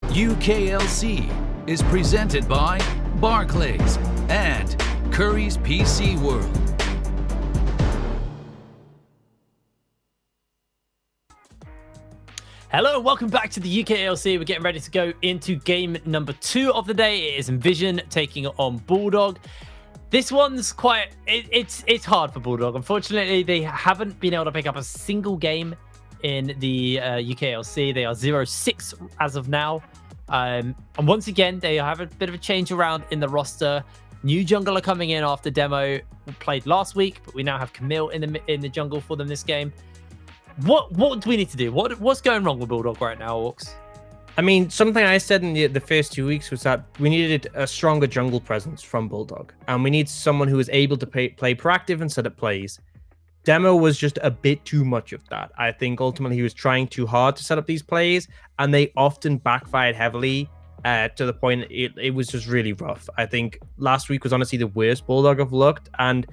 UKLC is presented by Barclays and Curry's PC World. Hello and welcome back to the UKLC. We're getting ready to go into game number 2 of the day. It is Nvision taking on Bulldog. This one's quite... It's hard for Bulldog. Unfortunately, they haven't been able to pick up a single game in the UKLC. They are 0-6 as of now. And once again, they have a bit of a change around in the roster. New jungler coming in after demo played last week, but we now have Camille in the jungle for them this game. What do we need to do? What's going wrong with Bulldog right now, Orcs? I mean, something I said in the first 2 weeks was that we needed a stronger jungle presence from Bulldog, and we need someone who is able to play proactive and set up plays. Demo was just a bit too much of that. I think ultimately he was trying too hard to set up these plays, and they often backfired heavily to the point it was just really rough. I think last week was honestly the worst Bulldog I've looked, and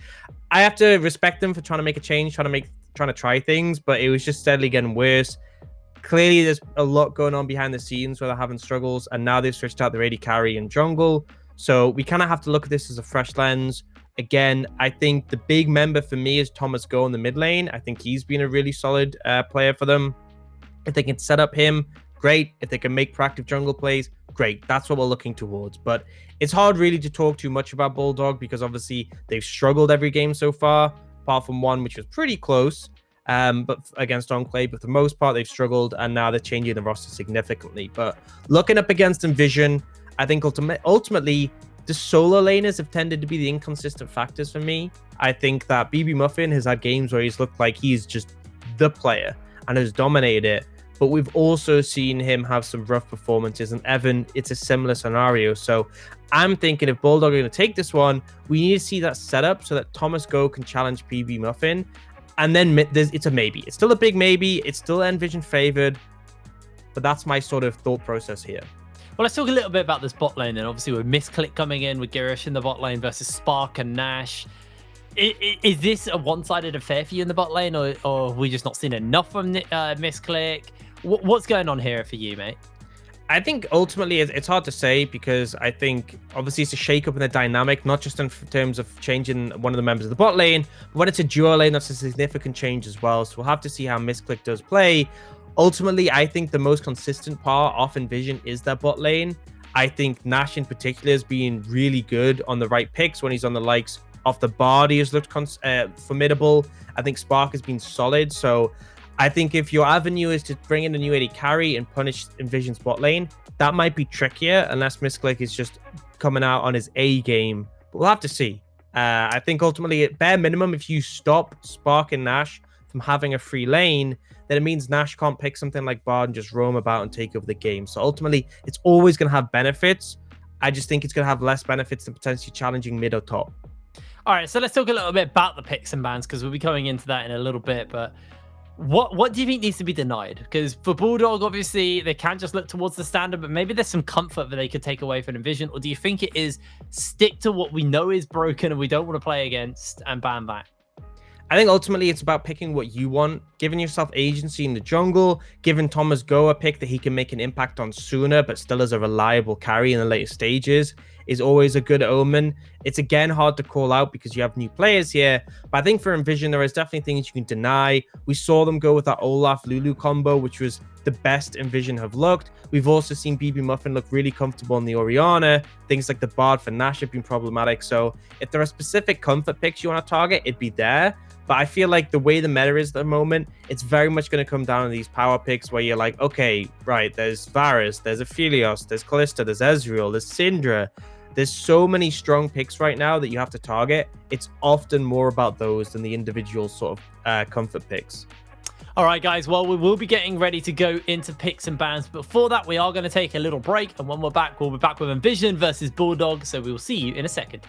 I have to respect them for trying to make a change, trying to try things, but it was just steadily getting worse. Clearly, there's a lot going on behind the scenes where they're having struggles, and now they've switched out their AD carry and jungle. So we kind of have to look at this as a fresh lens. Again, I think the big member for me is Thomas Go in the mid lane. I think he's been a really solid player for them. If they can set up him, great. If they can make proactive jungle plays, great. That's what we're looking towards. But it's hard really to talk too much about Bulldog because obviously they've struggled every game so far, apart from one which was pretty close, but against Enclave. But for the most part, they've struggled, and now they're changing the roster significantly. But looking up against Nvision, I think ultimately the solo laners have tended to be the inconsistent factors for me. I think that BB Muffin has had games where he's looked like he's just the player and has dominated it. But we've also seen him have some rough performances, and Evan, it's a similar scenario. So I'm thinking if Bulldog are going to take this one, we need to see that setup so that Thomas Go can challenge BB Muffin. And then it's a maybe. It's still a big maybe. It's still Nvision favored. But that's my sort of thought process here. Well, let's talk a little bit about this bot lane then. Obviously, with Misclick coming in with Girish in the bot lane versus Spark and Nash. Is this a one-sided affair for you in the bot lane, or have we just not seen enough from Misclick? What's going on here for you, mate? I think ultimately it's hard to say because I think obviously it's a shake-up in the dynamic, not just in terms of changing one of the members of the bot lane, but when it's a duo lane, that's a significant change as well. So we'll have to see how Misclick does play. Ultimately, I think the most consistent part off Nvision is that bot lane. I think Nash in particular has been really good on the right picks when he's on the likes of the Bard. He has looked formidable. I think Spark has been solid. So I think if your avenue is to bring in a new AD carry and punish Nvision's bot lane, that might be trickier unless Misclick is just coming out on his A game. But we'll have to see. I think ultimately, at bare minimum, if you stop Spark and Nash from having a free lane, then it means Nash can't pick something like Bard and just roam about and take over the game. So ultimately, it's always going to have benefits. I just think it's going to have less benefits than potentially challenging mid or top. All right, so let's talk a little bit about the picks and bans because we'll be coming into that in a little bit. But what do you think needs to be denied? Because for Bulldog, obviously, they can't just look towards the standard, but maybe there's some comfort that they could take away from Nvision. Or do you think it is stick to what we know is broken and we don't want to play against and ban that? I think ultimately it's about picking what you want, giving yourself agency in the jungle, giving Thomas Go a pick that he can make an impact on sooner, but still as a reliable carry in the later stages is always a good omen. It's again hard to call out because you have new players here, but I think for Nvision, there is definitely things you can deny. We saw them go with that Olaf Lulu combo, which was the best Nvision have looked. We've also seen BB Muffin look really comfortable in the Orianna. Things like the Bard for Nash have been problematic. So if there are specific comfort picks you want to target, it'd be there. But I feel like the way the meta is at the moment, it's very much going to come down to these power picks where you're like, okay, right, there's Varus, there's Aphelios, there's Kalista, there's Ezreal, there's Syndra. There's so many strong picks right now that you have to target. It's often more about those than the individual sort of comfort picks. All right, guys, well, we will be getting ready to go into picks and bans. But before that, we are going to take a little break. And when we're back, we'll be back with Nvision versus Bulldog. So we will see you in a second.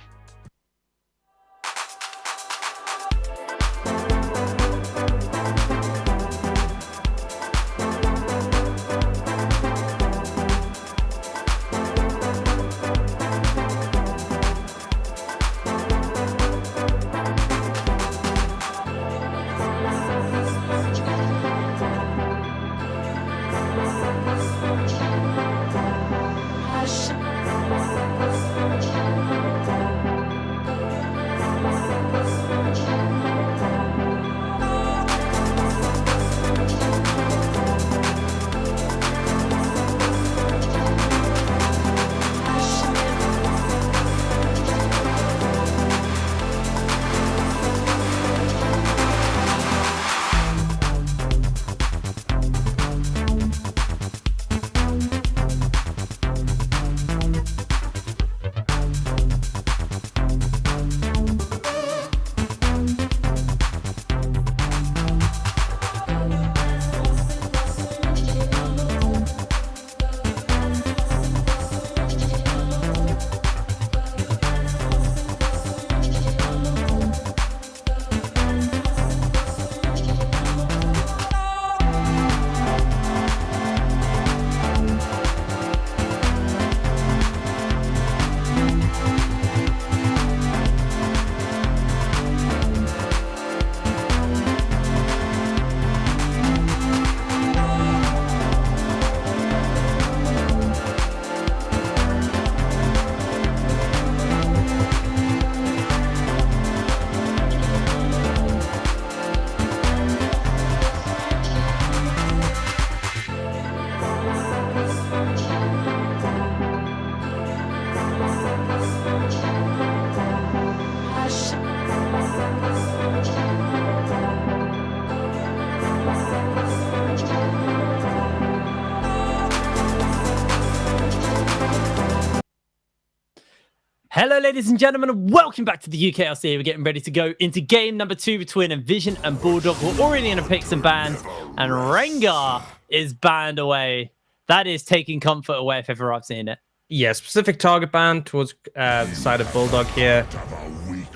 Hello, ladies and gentlemen, and welcome back to the UKLC. We're getting ready to go into game number 2 between Nvision and Bulldog. We're already in a picks and bans, and Rengar is banned away. That is taking comfort away if ever I've seen it. Yeah, specific target ban towards the side of Bulldog here.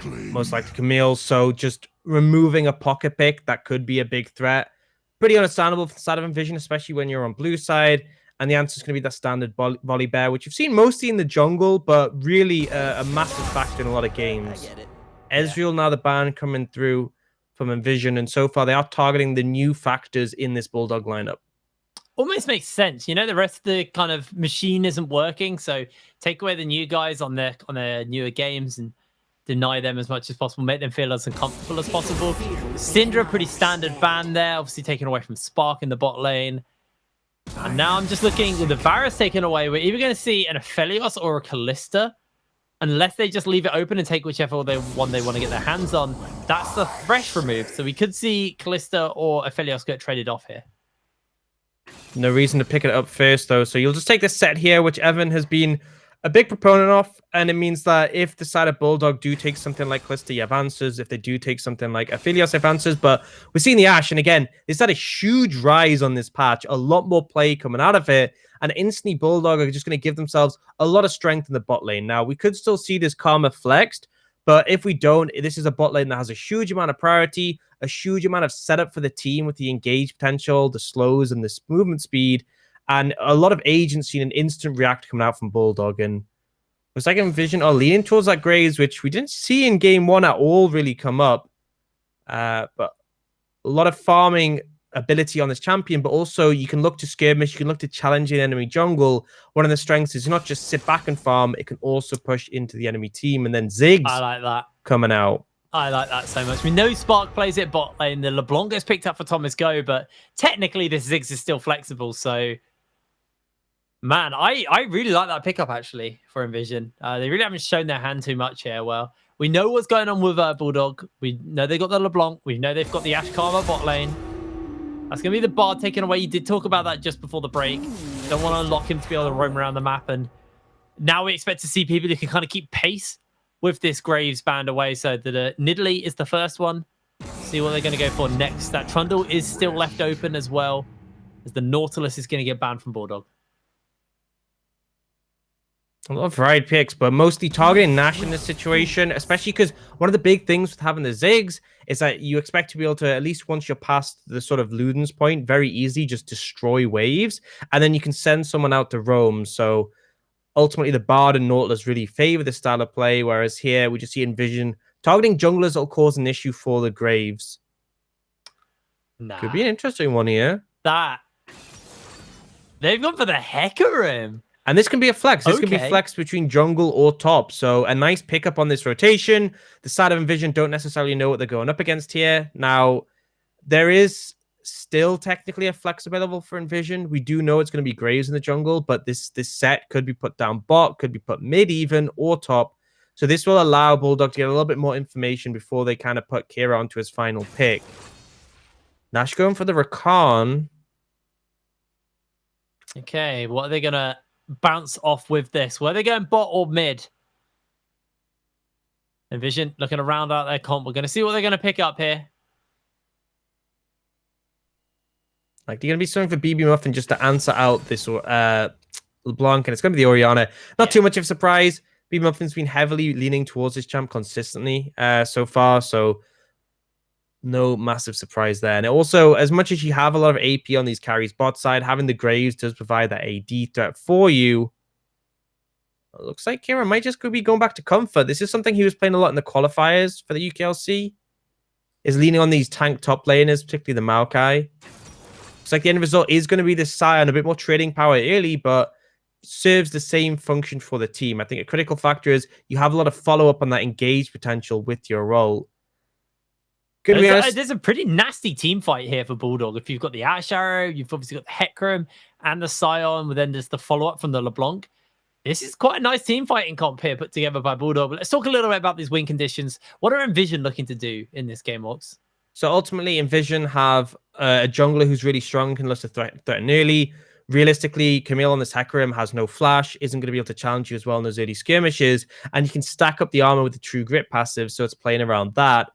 Most likely Camille. So just removing a pocket pick, that could be a big threat. Pretty understandable for the side of Nvision, especially when you're on blue side. And the answer is going to be that standard volley bear, which you've seen mostly in the jungle, but really a massive factor in a lot of games. Ezreal now the ban coming through from Nvision, and so far they are targeting the new factors in this Bulldog lineup. Almost makes sense. You know, the rest of the kind of machine isn't working, so take away the new guys on their newer games and deny them as much as possible, make them feel as uncomfortable as possible. Syndra, pretty standard ban there, obviously taken away from Spark in the bot lane. And now I'm just looking with the Varus taken away. We're either going to see an Aphelios or a Kalista, unless they just leave it open and take whichever one they want to get their hands on. That's the Thresh removed, so we could see Kalista or Aphelios get traded off here. No reason to pick it up first, though. So you'll just take this set here, which Evan has been a big proponent of. And it means that if the side of Bulldog do take something like Calista, you have answers. If they do take something like Aphelios, you have answers. But we're seeing the Ashe. And again, this had a huge rise on this patch. A lot more play coming out of it. And instantly, Bulldog are just going to give themselves a lot of strength in the bot lane. Now, we could still see this Karma flexed. But if we don't, this is a bot lane that has a huge amount of priority, a huge amount of setup for the team with the engage potential, the slows, and the movement speed, and a lot of agency and an instant react coming out from Bulldog. And it's like Nvision are leaning towards that Graves, which we didn't see in game 1 at all really come up. But a lot of farming ability on this champion, but also you can look to skirmish, you can look to challenge an enemy jungle. One of the strengths is not just sit back and farm, it can also push into the enemy team. And then Ziggs, I like that, coming out. I like that so much. We know Spark plays it bot lane. The LeBlanc gets picked up for Thomas Go, but technically this Ziggs is still flexible. So, man, I really like that pickup, actually, for Nvision. They really haven't shown their hand too much here. Well, we know what's going on with Bulldog. We know they got the LeBlanc. We know they've got the Ashe Karma bot lane. That's going to be the Bard taken away. You did talk about that just before the break. Don't want to unlock him to be able to roam around the map. And now we expect to see people who can kind of keep pace with this Graves banned away. So that Nidalee is the first one. See what they're going to go for next. That Trundle is still left open as well, as the Nautilus is going to get banned from Bulldog. A lot of varied picks, but mostly targeting Nash in this situation, especially because one of the big things with having the Ziggs is that you expect to be able to, at least once you're past the sort of Luden's point, very easy, just destroy waves, and then you can send someone out to roam. So ultimately, the Bard and Nautilus really favor this style of play, whereas here we just see Nvision targeting junglers that will cause an issue for the Graves. Could be an interesting one here. They've gone for the Hecarim. And this can be a flex. This can be flex between jungle or top. So a nice pickup on this rotation. The side of Nvision don't necessarily know what they're going up against here. Now, there is still technically a flex available for Nvision. We do know it's going to be Graves in the jungle, but this set could be put down bot, could be put mid even, or top. So this will allow Bulldog to get a little bit more information before they kind of put Kira onto his final pick. Nash going for the Rakan. Okay, what are they going to bounce off with this? Were they going bot or mid? Nvision looking around out their comp. We're going to see what they're going to pick up here. Like, they're going to be something for BB Muffin just to answer out this LeBlanc, and it's going to be the Orianna. Not too much of a surprise. BB Muffin's been heavily leaning towards this champ consistently so far, so no massive surprise there. And also, as much as you have a lot of AP on these carries bot side, having the Graves does provide that AD threat for you. It looks like Kira might just be going back to comfort. This is something he was playing a lot in the qualifiers for the UKLC. Is leaning on these tank top laners, particularly the Maokai. Looks like the end result is going to be this Scion, a bit more trading power early, but serves the same function for the team. I think a critical factor is you have a lot of follow-up on that engaged potential with your role. There's a pretty nasty team fight here for Bulldog. If you've got the Ashe Arrow, you've obviously got the Hecarim and the Scion, but then there's the follow-up from the LeBlanc. This is quite a nice team fighting comp here put together by Bulldog. But let's talk a little bit about these win conditions. What are Nvision looking to do in this game, Ox? So ultimately, Nvision have a jungler who's really strong, can look to threaten early. realistically, Camille on this Hecarim has no flash, isn't going to be able to challenge you as well in those early skirmishes, and you can stack up the armor with the True Grit passive, so it's playing around that.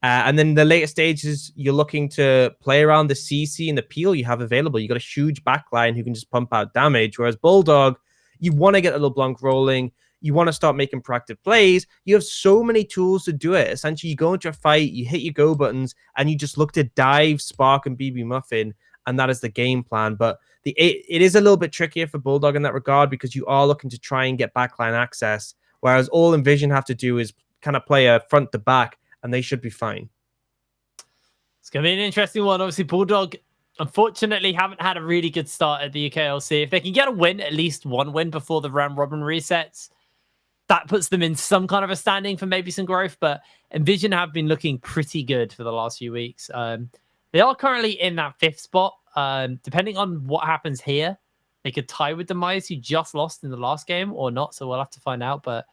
And then the later stages, you're looking to play around the CC and the peel you have available. You got a huge backline who can just pump out damage, whereas Bulldog, you want to get a LeBlanc rolling, you want to start making proactive plays. You have so many tools to do it. Essentially, you go into a fight, you hit your go buttons, and you just look to dive, Spark, and BB Muffin, and that is the game plan. But it is a little bit trickier for Bulldog in that regard because you are looking to try and get backline access, whereas all Nvision have to do is kind of play a front to back, and they should be fine. It's going to be an interesting one. Obviously, Bulldog, unfortunately, haven't had a really good start at the UKLC. If they can get a win, at least one win before the round robin resets, that puts them in some kind of a standing for maybe some growth. But Nvision have been looking pretty good for the last few weeks. They are currently in that 5th spot. Depending on what happens here, they could tie with Demise, who just lost in the last game, or not. So we'll have to find out. But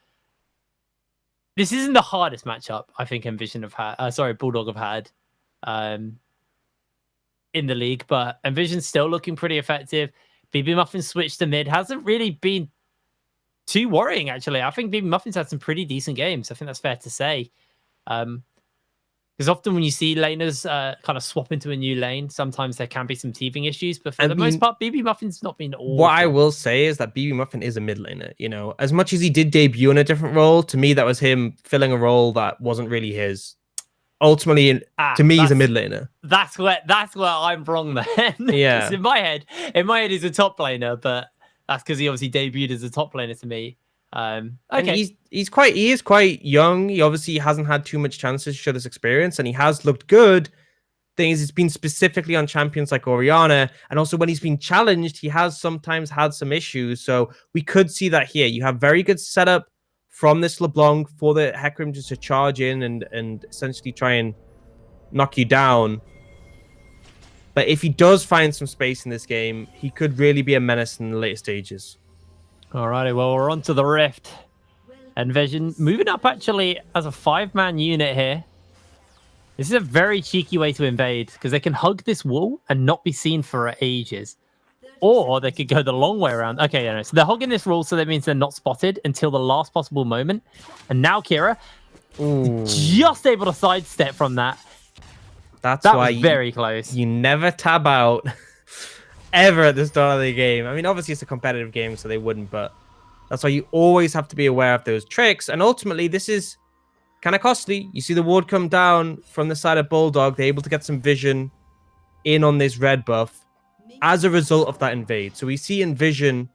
this isn't the hardest matchup I think Nvision have had. Bulldog have had in the league. But Nvision's still looking pretty effective. BB Muffin switched to mid hasn't really been too worrying, actually. I think BB Muffin's had some pretty decent games. I think that's fair to say. Because often when you see laners kind of swap into a new lane, sometimes there can be some teething issues. But for the most part, BB Muffin's not been awful. What I will say is that BB Muffin is a mid laner. You know, as much as he did debut in a different role, to me, that was him filling a role that wasn't really his. Ultimately, to me, he's a mid laner. That's where I'm wrong then. Yeah. in my head, he's a top laner, but that's because he obviously debuted as a top laner to me. Okay, and he is quite young. He obviously hasn't had too much chances to show this experience, and he has looked good. Thing is, it's been specifically on champions like Orianna, and also when he's been challenged, he has sometimes had some issues. So we could see that here. You have very good setup from this LeBlanc for the Hecarim just to charge in and essentially try and knock you down. But if he does find some space in this game, he could really be a menace in the later stages. Alrighty, well, we're on to the Rift. Nvision moving up actually as a 5-man unit here. This is a very cheeky way to invade because they can hug this wall and not be seen for ages. Or they could go the long way around. Okay, yeah, no. So they're hugging this wall, so that means they're not spotted until the last possible moment. And now Kira, just able to sidestep from that. That was very close. You never tab out ever at the start of the game. I mean, obviously it's a competitive game, so they wouldn't, but that's why you always have to be aware of those tricks. And ultimately, this is kind of costly. You see the ward come down from the side of Bulldog. They're able to get some vision in on this red buff as a result of that invade. So we see Nvision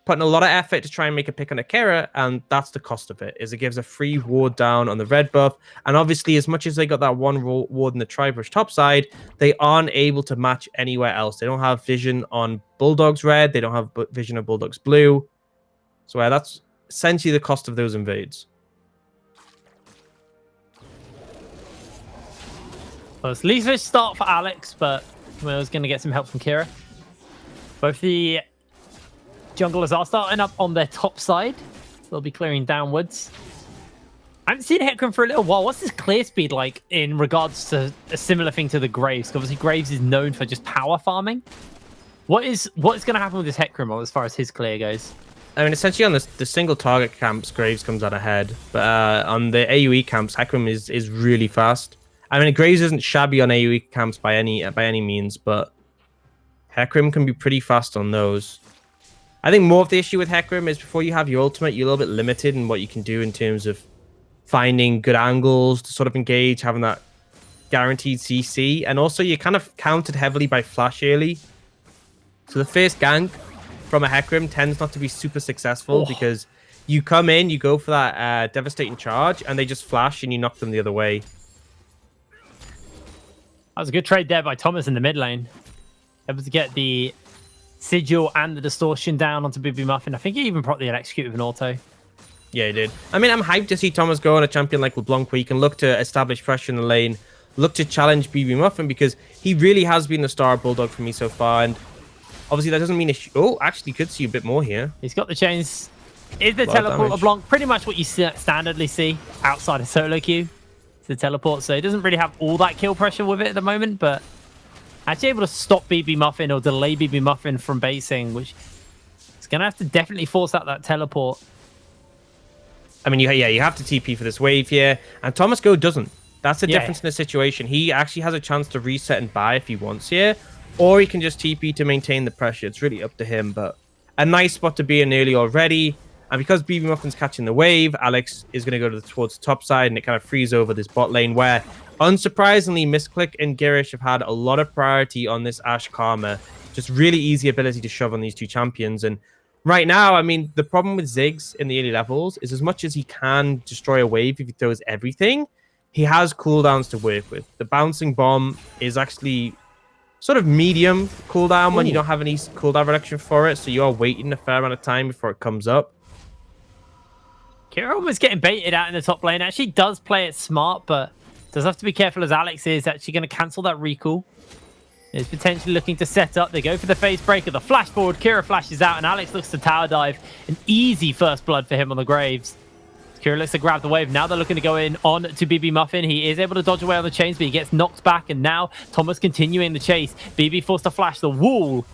putting a lot of effort to try and make a pick on a Kera, and that's the cost of it, is it gives a free ward down on the red buff. And obviously, as much as they got that one ward in the tri-brush top side, they aren't able to match anywhere else. They don't have vision on Bulldog's red. They don't have vision on Bulldog's blue. So that's essentially the cost of those invades. Well, it's Leaf's start for Alex, but Camille's going to get some help from Kira. Both the junglers are starting up on their top side. So they'll be clearing downwards. I haven't seen Hecarim for a little while. What's his clear speed like in regards to a similar thing to the Graves? Obviously, Graves is known for just power farming. What is going to happen with this Hecarim as far as his clear goes? I mean, essentially on the single target camps, Graves comes out ahead. But on the AoE camps, Hecarim is really fast. I mean, Graves isn't shabby on AoE camps by any means, but Hecarim can be pretty fast on those. I think more of the issue with Hecarim is before you have your ultimate, you're a little bit limited in what you can do in terms of finding good angles to sort of engage, having that guaranteed CC, and also you're kind of countered heavily by flash early. So the first gank from a Hecarim tends not to be super successful because you come in, you go for that devastating charge, and they just flash and you knock them the other way. That was a good trade there by Thomas in the mid lane. Able to get the Sigil and the Distortion down onto BB Muffin. I think he even properly executed with an auto. Yeah, he did. I mean, I'm hyped to see Thomas go on a champion like LeBlanc where he can look to establish pressure in the lane, look to challenge BB Muffin because he really has been the star of Bulldog for me so far. And obviously that doesn't mean... actually could see a bit more here. He's got the chains. Is the teleport LeBlanc pretty much what you standardly see outside of solo queue? It's the teleport, so he doesn't really have all that kill pressure with it at the moment, but Actually able to stop BB Muffin or delay BB Muffin from basing, which is going to have to definitely force out that teleport. I mean, you have to TP for this wave here, and Thomas Go doesn't. That's the difference in the situation. He actually has a chance to reset and buy if he wants here, or he can just TP to maintain the pressure. It's really up to him, but a nice spot to be in early already. And because BB Muffin's catching the wave, Alex is going to go towards the top side, and it kind of frees over this bot lane where, unsurprisingly, Misclick and Girish have had a lot of priority on this Ashe Karma. Just really easy ability to shove on these two champions. And right now, I mean, the problem with Ziggs in the early levels is as much as he can destroy a wave if he throws everything, he has cooldowns to work with. The bouncing bomb is actually sort of medium cooldown when you don't have any cooldown reduction for it, so you are waiting a fair amount of time before it comes up. Kira was getting baited out in the top lane. Actually does play it smart, but does have to be careful as Alex is actually going to cancel that recall. Is potentially looking to set up. They go for the phase breaker, the flash forward. Kira flashes out, and Alex looks to tower dive. An easy first blood for him on the Graves. Kira looks to grab the wave. Now they're looking to go in on to BB Muffin. He is able to dodge away on the chains, but he gets knocked back. And now Thomas continuing the chase. BB forced to flash the wall.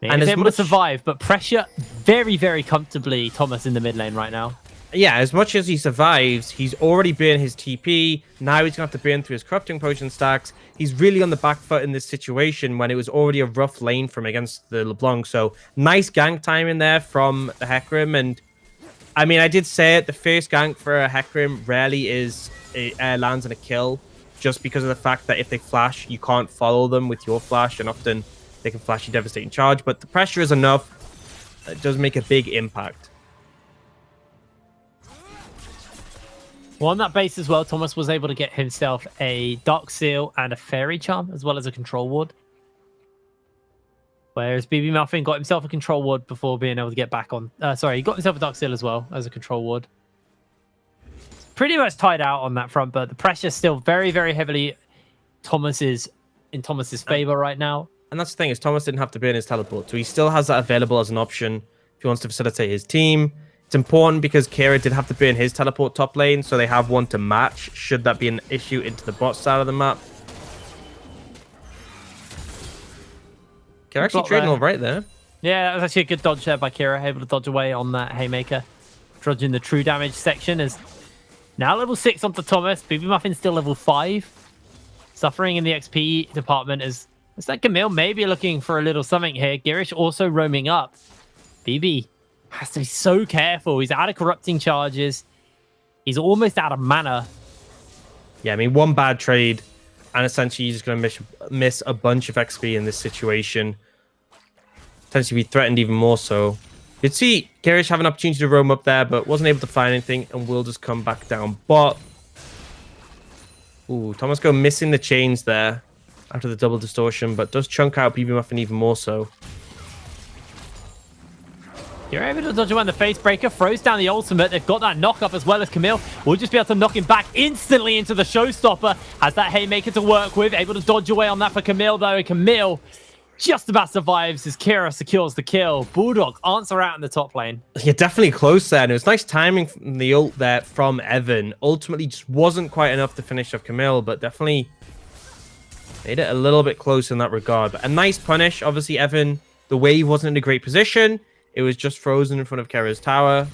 And is able to survive, but pressure very, very comfortably Thomas in the mid lane right now. Yeah, as much as he survives, he's already burned his TP. Now he's going to have to burn through his corrupting potion stacks. He's really on the back foot in this situation when it was already a rough lane for him against the LeBlanc. So nice gank time in there from the Hecarim. And I mean, I did say it, the first gank for a Hecarim rarely lands in a kill, just because of the fact that if they flash, you can't follow them with your flash, and often they can flash you devastating charge. But the pressure is enough. It does make a big impact. Well, on that base as well, Thomas was able to get himself a Dark Seal and a Fairy Charm, as well as a Control Ward. Whereas BB Muffin got himself a Control Ward before being able to get back on... sorry, he got himself a Dark Seal as well as a Control Ward. Pretty much tied out on that front, but the pressure still very, very heavily in Thomas's favor right now. And that's the thing, is Thomas didn't have to burn his teleport, so he still has that available as an option if he wants to facilitate his team. It's important because Kira did have to burn his teleport top lane, so they have one to match should that be an issue into the bot side of the map. Kira actually trading all right there. Yeah, that was actually a good dodge there by Kira, able to dodge away on that Haymaker. Dodging the true damage section is now level 6 onto Thomas. BB Muffin's still level 5. Suffering in the XP department is that Camille maybe looking for a little something here. Girish also roaming up. BB has to be so careful. He's out of corrupting charges. He's almost out of mana. Yeah, I mean, one bad trade, and essentially he's just going to miss a bunch of XP in this situation. Potentially be threatened even more so. You'd see Girish have an opportunity to roam up there, but wasn't able to find anything, and will just come back down bot. Ooh, Thomas Go missing the chains there after the double distortion, but does chunk out BB Muffin even more so. You're able to dodge around the face breaker, throws down the ultimate. They've got that knock up as well as Camille. Will just be able to knock him back instantly into the showstopper. Has that Haymaker to work with. Able to dodge away on that for Camille, though. And Camille just about survives as Kira secures the kill. Bulldog answer out in the top lane. Yeah, definitely close there. And it was nice timing from the ult there from Evan. Ultimately, just wasn't quite enough to finish off Camille, but definitely made it a little bit close in that regard. But a nice punish. Obviously, Evan, the wave wasn't in a great position. It was just frozen in front of Kara's tower,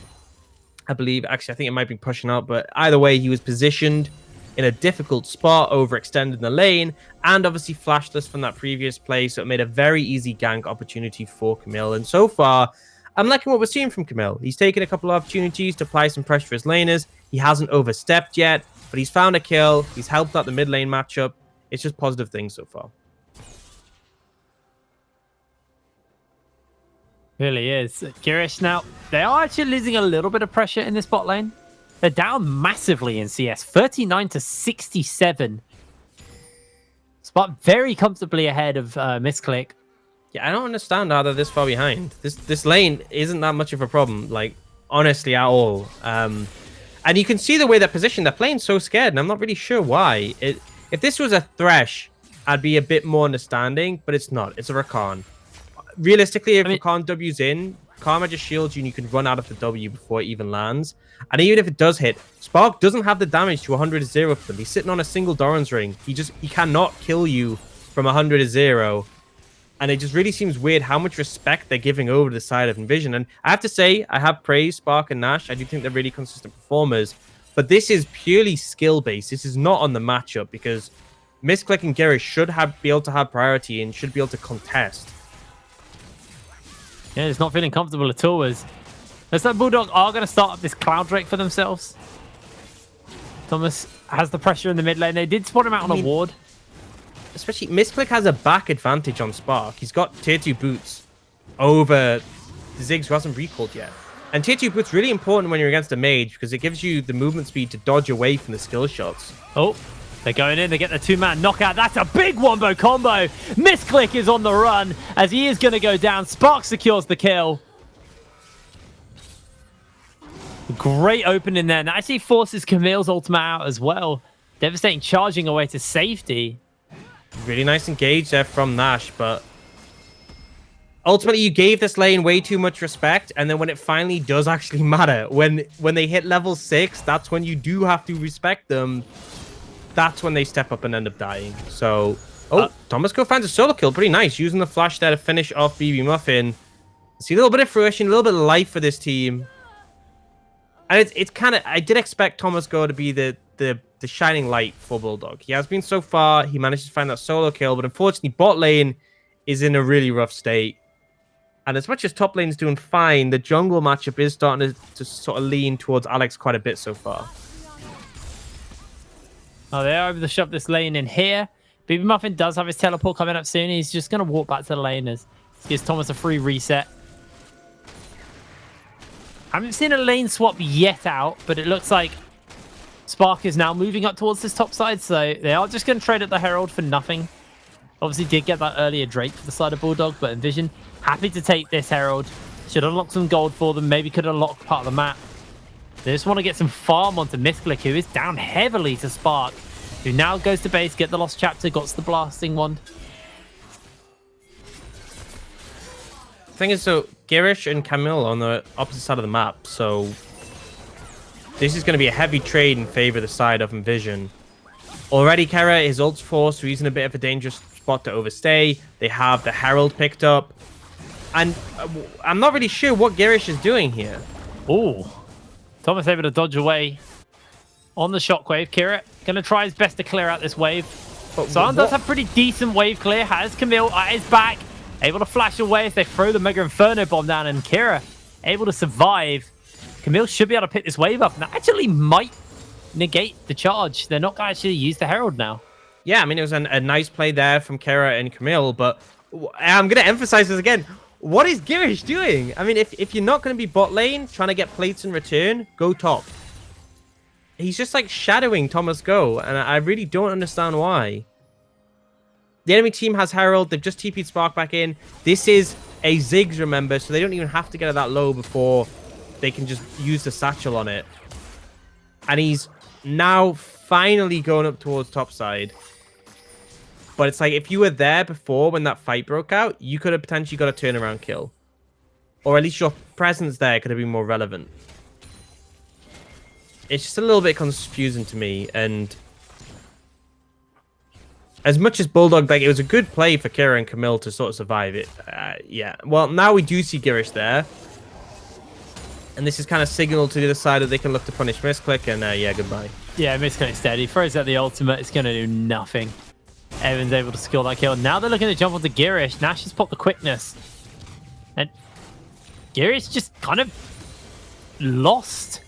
I believe. Actually, I think it might be pushing out, but either way, he was positioned in a difficult spot, overextended the lane, and obviously flashless from that previous play, so it made a very easy gank opportunity for Camille. And so far, I'm liking what we're seeing from Camille. He's taken a couple of opportunities to apply some pressure for his laners. He hasn't overstepped yet, but he's found a kill. He's helped out the mid lane matchup. It's just positive things so far. Really is. Girish now, they are actually losing a little bit of pressure in this bot lane. They're down massively in CS, 39 to 67. Spot very comfortably ahead of Misclick. Yeah, I don't understand how they're this far behind. This lane isn't that much of a problem, like, honestly, at all. And you can see the way they're positioned. They're playing so scared, and I'm not really sure why. If this was a Thresh, I'd be a bit more understanding, but it's not. It's a Rakan. realistically, if a Khan W's in, Karma just shields you and you can run out of the W before it even lands. And even if it does hit, Spark doesn't have the damage to 100-0 for them. He's sitting on a single Doran's ring. He cannot kill you from 100-0. And it just really seems weird how much respect they're giving over to the side of Nvision. And I have to say, I have praised Spark and Nash. I do think they're really consistent performers. But this is purely skill-based. This is not on the matchup because Misclick and Gerish should be able to have priority and should be able to contest. Yeah, it's not feeling comfortable at all. As that Bulldog are going to start up this Cloud Drake for themselves. Thomas has the pressure in the mid lane. They did spot him out on a ward. Especially, Misclick has a back advantage on Spark. He's got tier 2 boots over Ziggs, who hasn't recalled yet. And tier 2 boots really important when you're against a mage because it gives you the movement speed to dodge away from the skill shots. Oh, they're going in. They get the 2-man knockout. That's a big wombo combo. Misclick is on the run as he is going to go down. Spark secures the kill. Great opening there. And that actually forces Camille's ultimate out as well. Devastating charging away to safety. Really nice engage there from Nash, but ultimately you gave this lane way too much respect, and then when it finally does actually matter, when they hit level 6, that's when you do have to respect them. That's when they step up and end up dying. So, Thomas Go finds a solo kill. Pretty nice. Using the flash there to finish off BB Muffin. See a little bit of fruition, a little bit of life for this team. And it's kind of... I did expect Thomas Go to be the shining light for Bulldog. He has been so far. He managed to find that solo kill. But unfortunately, bot lane is in a really rough state. And as much as top lane's doing fine, the jungle matchup is starting to sort of lean towards Alex quite a bit so far. Oh, they are able to shove this lane in here. BB Muffin does have his teleport coming up soon. He's just going to walk back to the lane as gives Thomas a free reset. I haven't seen a lane swap yet out, but it looks like Spark is now moving up towards this top side, so they are just going to trade at the Herald for nothing. Obviously did get that earlier Drake for the side of Bulldog, but Nvision happy to take this Herald. Should unlock some gold for them, maybe could unlock part of the map. They just want to get some farm onto Misclick, who is down heavily to Spark, who now goes to base, get the Lost Chapter, got the Blasting Wand. The thing is, so Girish and Camille on the opposite side of the map, so this is going to be a heavy trade in favor of the side of Nvision. Already, Kera is ult's forced, so he's in a bit of a dangerous spot to overstay. They have the Herald picked up. And I'm not really sure what Girish is doing here. Oh, Thomas able to dodge away on the shockwave. Kira going to try his best to clear out this wave. Zan does have pretty decent wave clear. Has Camille at his back. Able to flash away as they throw the Mega Inferno bomb down. And Kira able to survive. Camille should be able to pick this wave up. And that actually might negate the charge. They're not going to actually use the Herald now. Yeah, I mean, it was a nice play there from Kera and Camille. But I'm going to emphasize this again. What is Girish doing? I mean, if you're not going to be bot lane, trying to get plates in return, go top. He's just like shadowing Thomas Go, and I really don't understand why. The enemy team has Herald. They've just TP'd Spark back in. This is a Ziggs, remember, so they don't even have to get it that low before they can just use the satchel on it. And he's now finally going up towards top side. But it's like, if you were there before when that fight broke out, you could have potentially got a turnaround kill. Or at least your presence there could have been more relevant. It's just a little bit confusing to me. And as much as Bulldog, like, it was a good play for Kira and Camille to sort of survive it. Yeah. Well, now we do see Girish there. And this is kind of signal to the other side that they can look to punish Misclick. And yeah, goodbye. Yeah, Misclick's dead. He throws out the ultimate. It's going to do nothing. Evan's able to skill that kill. Now they're looking to jump onto Girish. Nash has popped the quickness. And Girish just kind of lost.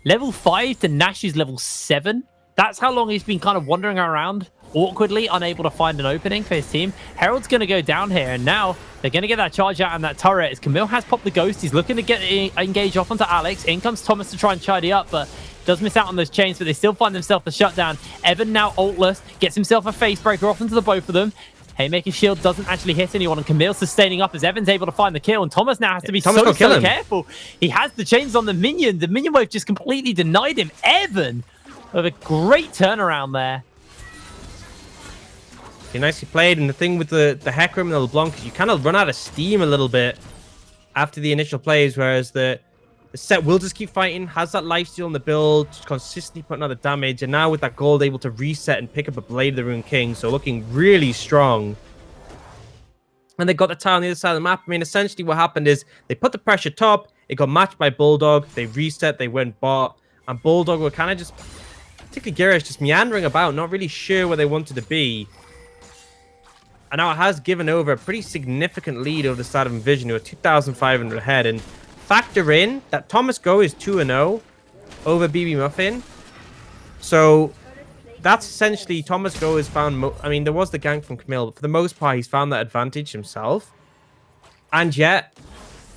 Level 5 to Nash's level 7. That's how long he's been kind of wandering around awkwardly, unable to find an opening for his team. Herald's going to go down here, and now they're going to get that charge out on that turret as Camille has popped the ghost. He's looking to get engaged off onto Alex. In comes Thomas to try and tidy up, but does miss out on those chains, but they still find themselves the shutdown. Evan now ultless, gets himself a face breaker off into the both of them. Haymaker shield doesn't actually hit anyone, and Camille sustaining up as Evan's able to find the kill, and Thomas now has to be so careful. He has the chains on the minion. The minion wave just completely denied him. Evan with a great turnaround there. Okay, nicely played. And the thing with the Hecarim and the LeBlanc is you kind of run out of steam a little bit after the initial plays, whereas the set will just keep fighting, has that lifesteal in the build, just consistently putting out the damage, and now with that gold able to reset and pick up a Blade of the Rune King, so looking really strong. And they got the tower on the other side of the map. I mean, essentially what happened is they put the pressure top, it got matched by Bulldog, they reset, they went bot, and Bulldog were kind of just, particularly Girish, just meandering about, not really sure where they wanted to be. And now it has given over a pretty significant lead over the side of Nvision, who are 2,500 ahead, and factor in that Thomas Go is 2-0 over BB Muffin. So that's essentially Thomas Go has found... I mean, there was the gank from Camille, but for the most part, he's found that advantage himself. And yet,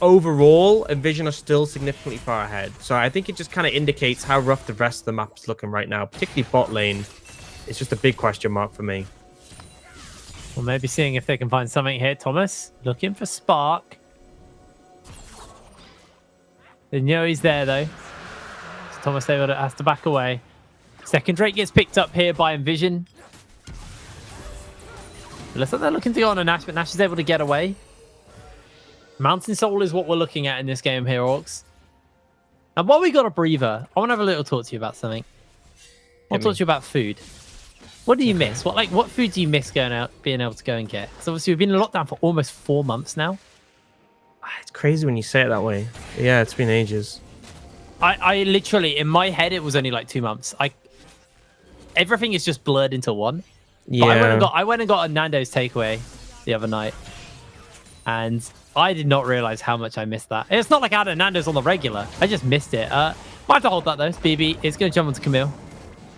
overall, Nvision are still significantly far ahead. So I think it just kind of indicates how rough the rest of the map is looking right now, particularly bot lane. It's just a big question mark for me. Well, maybe seeing if they can find something here. Thomas looking for Spark. They know he's there, though. So Thomas has to back away. Second Drake gets picked up here by Nvision. It looks like they're looking to go on a Nash, but Nash is able to get away. Mountain Soul is what we're looking at in this game here, Orcs. And while we got a breather, I want to have a little talk to you about something. I want to talk to you about food. What do you miss? What food do you miss going out, being able to go and get? Because obviously we've been in lockdown for almost 4 months now. It's crazy when you say it that way. Yeah, it's been ages. I literally, in my head, it was only like 2 months. Everything is just blurred into one. Yeah. But I went and got a Nando's takeaway the other night, and I did not realize how much I missed that. It's not like I had a Nando's on the regular. I just missed it. Might have to hold that though. BB is going to jump onto Camille.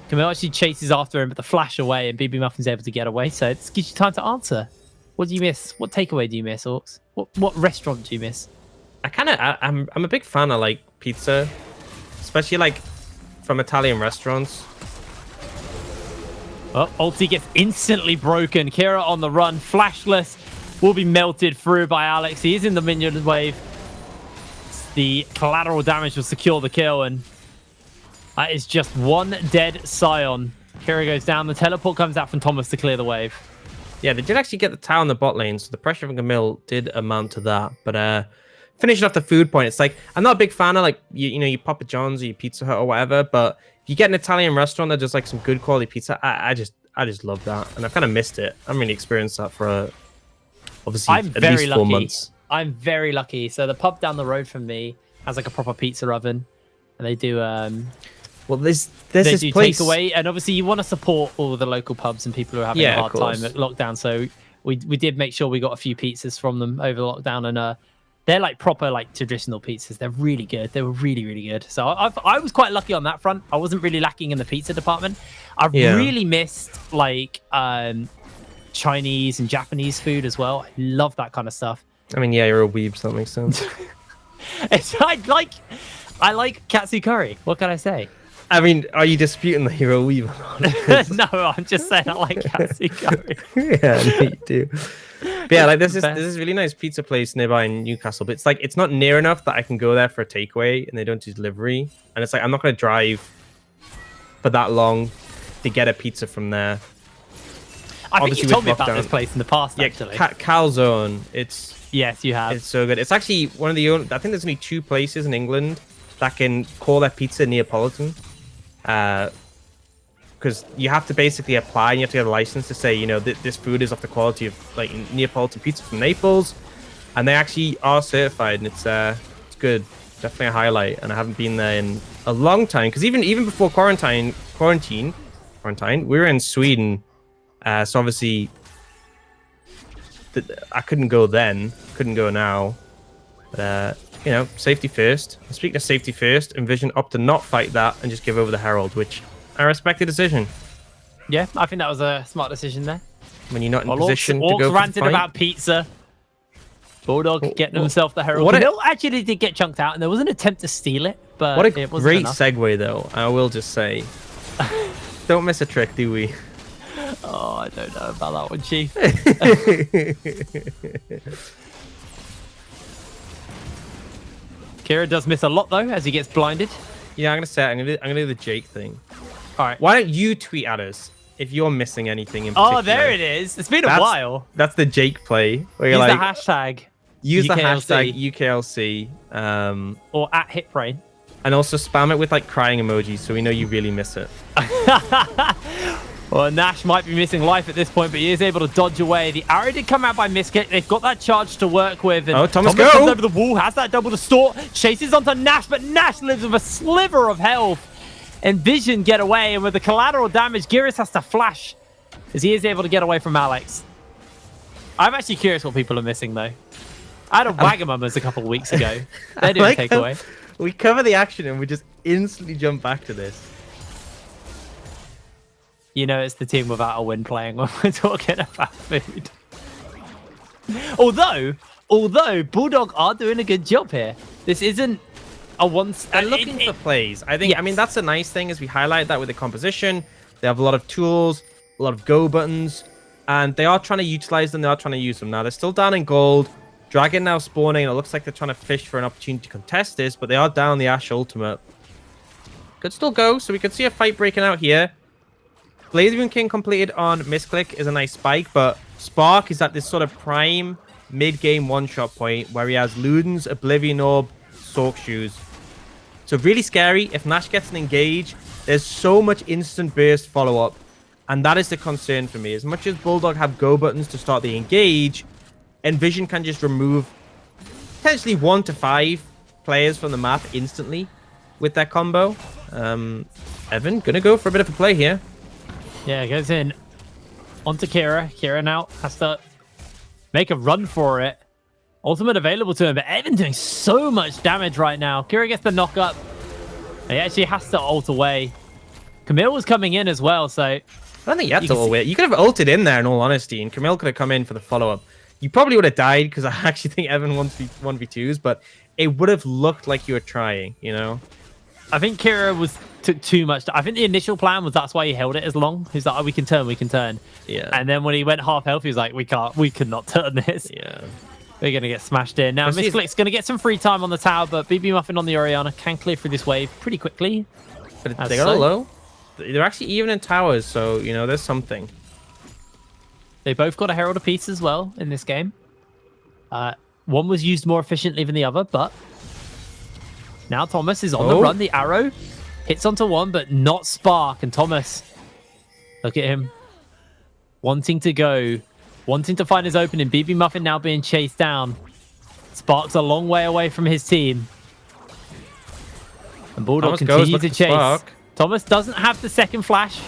Camille actually chases after him, but the flash away, and BB Muffin's able to get away. So it gives you time to answer. What do you miss? What takeaway do you miss, Orcs? What restaurant do you miss? I'm a big fan of like pizza, especially like from Italian restaurants. Well, ulti gets instantly broken. Kira on the run, flashless, will be melted through by Alex. He is in the minion wave. The collateral damage will secure the kill, and that is just one dead Scion. Kira goes down. The teleport comes out from Thomas to clear the wave. Yeah, they did actually get the tower in the bot lane, so the pressure from Camille did amount to that. But finishing off the food point, it's like, I'm not a big fan of like, you know, your Papa John's or your Pizza Hut or whatever, but if you get an Italian restaurant that does like some good quality pizza, I just love that. And I've kind of missed it. I haven't really experienced that for obviously at least 4 months. I'm very lucky. So the pub down the road from me has like a proper pizza oven, and they do well, there's they this do place takeaway, and obviously you want to support all the local pubs and people who are having a hard time at lockdown. So we did make sure we got a few pizzas from them over lockdown, and they're like proper like traditional pizzas. They're really good. They were really, really good. So I was quite lucky on that front. I wasn't really lacking in the pizza department. I really missed like Chinese and Japanese food as well. I love that kind of stuff. I mean, yeah, you're a weeb, so that makes sense. I like katsu curry. What can I say? I mean, are you disputing that you're a weeb? No, I'm just saying I like katsu curry. Yeah, you do. But yeah, like there's this really nice pizza place nearby in Newcastle, but it's like it's not near enough that I can go there for a takeaway, and they don't do delivery. And it's like I'm not going to drive for that long to get a pizza from there. I think you told me about this place in the past, actually. Calzone. Yes, you have. It's so good. It's actually one of the only... I think there's only 2 places in England that can call their pizza Neapolitan. Because you have to basically apply and you have to get a license to say, you know, this food is of the quality of like Neapolitan pizza from Naples. And they actually are certified, and it's good. Definitely a highlight. And I haven't been there in a long time. Because even before quarantine, we were in Sweden. So obviously... I couldn't go then, couldn't go now, but you know, safety first. And speaking of safety first, Nvision opted to not fight that and just give over the Herald, which I respect the decision. Yeah, I think that was a smart decision there. When you're not in position to go for the ranted fight. about pizza. Bulldog getting himself the Herald. Camille actually did get chunked out, and there was an attempt to steal it, but what a it wasn't great enough. segue, though. I will just say, don't miss a trick, do we? Oh, I don't know about that one, Chief. Kira does miss a lot though, as he gets blinded. Yeah, I'm gonna say I'm gonna do the Jake thing. All right. Why don't you tweet at us if you're missing anything in particular. Oh, there it is. It's been a while. That's the Jake play. Where you're Use like, the hashtag. use the UKLC. hashtag UKLC. Or at HitBrain. And also spam it with like crying emojis so we know you really miss it. Well, Nash might be missing life at this point, but he is able to dodge away. The arrow did come out by Miskit. They've got that charge to work with. And Thomas comes go! over the wall, has that double distort, chases onto Nash, but Nash lives with a sliver of health. And Vision get away, and with the collateral damage, Geras has to flash as he is able to get away from Alex. I'm actually curious what people are missing, though. I had a Wagamamas a couple of weeks ago. They didn't take away. We cover the action and we just instantly jump back to this. You know, it's the team without a win playing when we're talking about food. Although Bulldog are doing a good job here. This isn't a once. They're looking for plays. I think. Yes. I mean, that's a nice thing as we highlight that with the composition. They have a lot of tools, a lot of go buttons, and they are trying to utilize them. They are trying to use them. Now they're still down in gold. Dragon now spawning, and it looks like they're trying to fish for an opportunity to contest this, but they are down the Ashe ultimate. Could still go, so we could see a fight breaking out here. Blazing King completed on Misclick is a nice spike, but Spark is at this sort of prime mid-game one-shot point where he has Ludens, Oblivion Orb, Sork Shoes. So really scary. If Nash gets an engage, there's so much instant burst follow-up, and that is the concern for me. As much as Bulldog have go buttons to start the engage, Nvision can just remove potentially 1 to 5 players from the map instantly with that combo. Evan, gonna go for a bit of a play here. Yeah, goes in onto Kira. Kira now has to make a run for it. Ultimate available to him, but Evan doing so much damage right now. Kira gets the knock up. He actually has to ult away. Camille was coming in as well, so... I don't think you had to ult away. You could have ulted in there, in all honesty, and Camille could have come in for the follow-up. You probably would have died, because I actually think Evan 1v2s, but it would have looked like you were trying, you know? I think Kira took too much. I think the initial plan was that's why he held it as long. He's like, oh, we can turn. Yeah. And then when he went half health, he was like, we could not turn this. Yeah. We're going to get smashed in. Now, Misclick's going to get some free time on the tower, but BB Muffin on the Orianna can clear through this wave pretty quickly. But they got a low. They're actually even in towers, so, you know, there's something. They both got a Herald apiece as well in this game. One was used more efficiently than the other, but now Thomas is on the run. The arrow hits onto one, but not Spark. And Thomas, look at him, wanting to go, wanting to find his opening. BB Muffin now being chased down. Spark's a long way away from his team. And Bulldog continues to chase. Spark. Thomas doesn't have the second flash,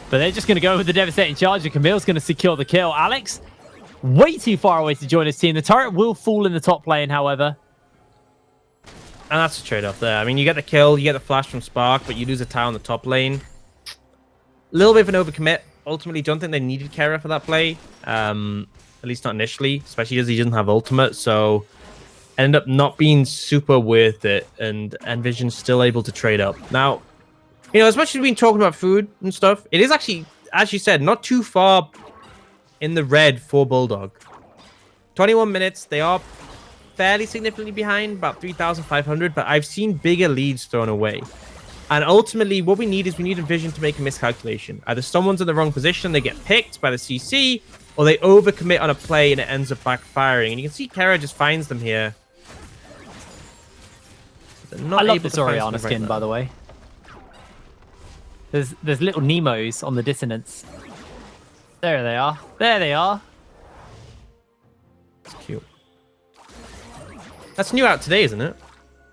but they're just going to go with the devastating charge, and Camille's going to secure the kill. Alex, way too far away to join his team. The turret will fall in the top lane, however. And that's a trade-off there. I mean, you get the kill, you get the flash from Spark, but you lose a tower in the top lane. A little bit of an overcommit. Ultimately, don't think they needed Kara for that play. At least not initially, especially as he didn't have ultimate. So, ended up not being super worth it. And Nvision's still able to trade up. Now, you know, as much as we've been talking about food and stuff, it is actually, as you said, not too far in the red for Bulldog. 21 minutes. They are fairly significantly behind, about 3,500, but I've seen bigger leads thrown away. And ultimately, what we need is we need Nvision to make a miscalculation. Either someone's in the wrong position, they get picked by the CC, or they overcommit on a play and it ends up backfiring. And you can see Kara just finds them here. I love this Orianna skin, by the way. There's little Nemos on the dissonance. There they are. There they are. It's cute. That's new out today, isn't it?